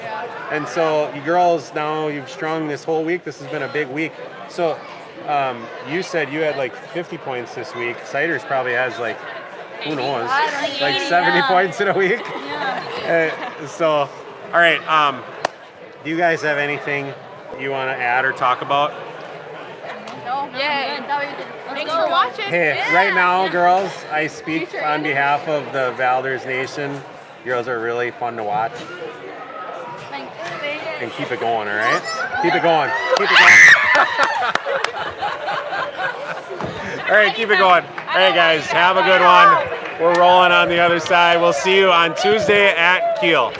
And so you girls, now you've strung this whole week. This has been a big week. So you said you had like 50 points this week. Cedars probably has like, who knows, like 70 points in a week. So, all right. Do you guys have anything you want to add or talk about? Thanks for watching. Hey, right now, girls, I speak on behalf of the Valders Nation. Girls are really fun to watch. And keep it going, all right? Keep it going. Keep it going. All right, keep it going. All right, guys, have a good one. We're rolling on the other side. We'll see you on Tuesday at Kiel.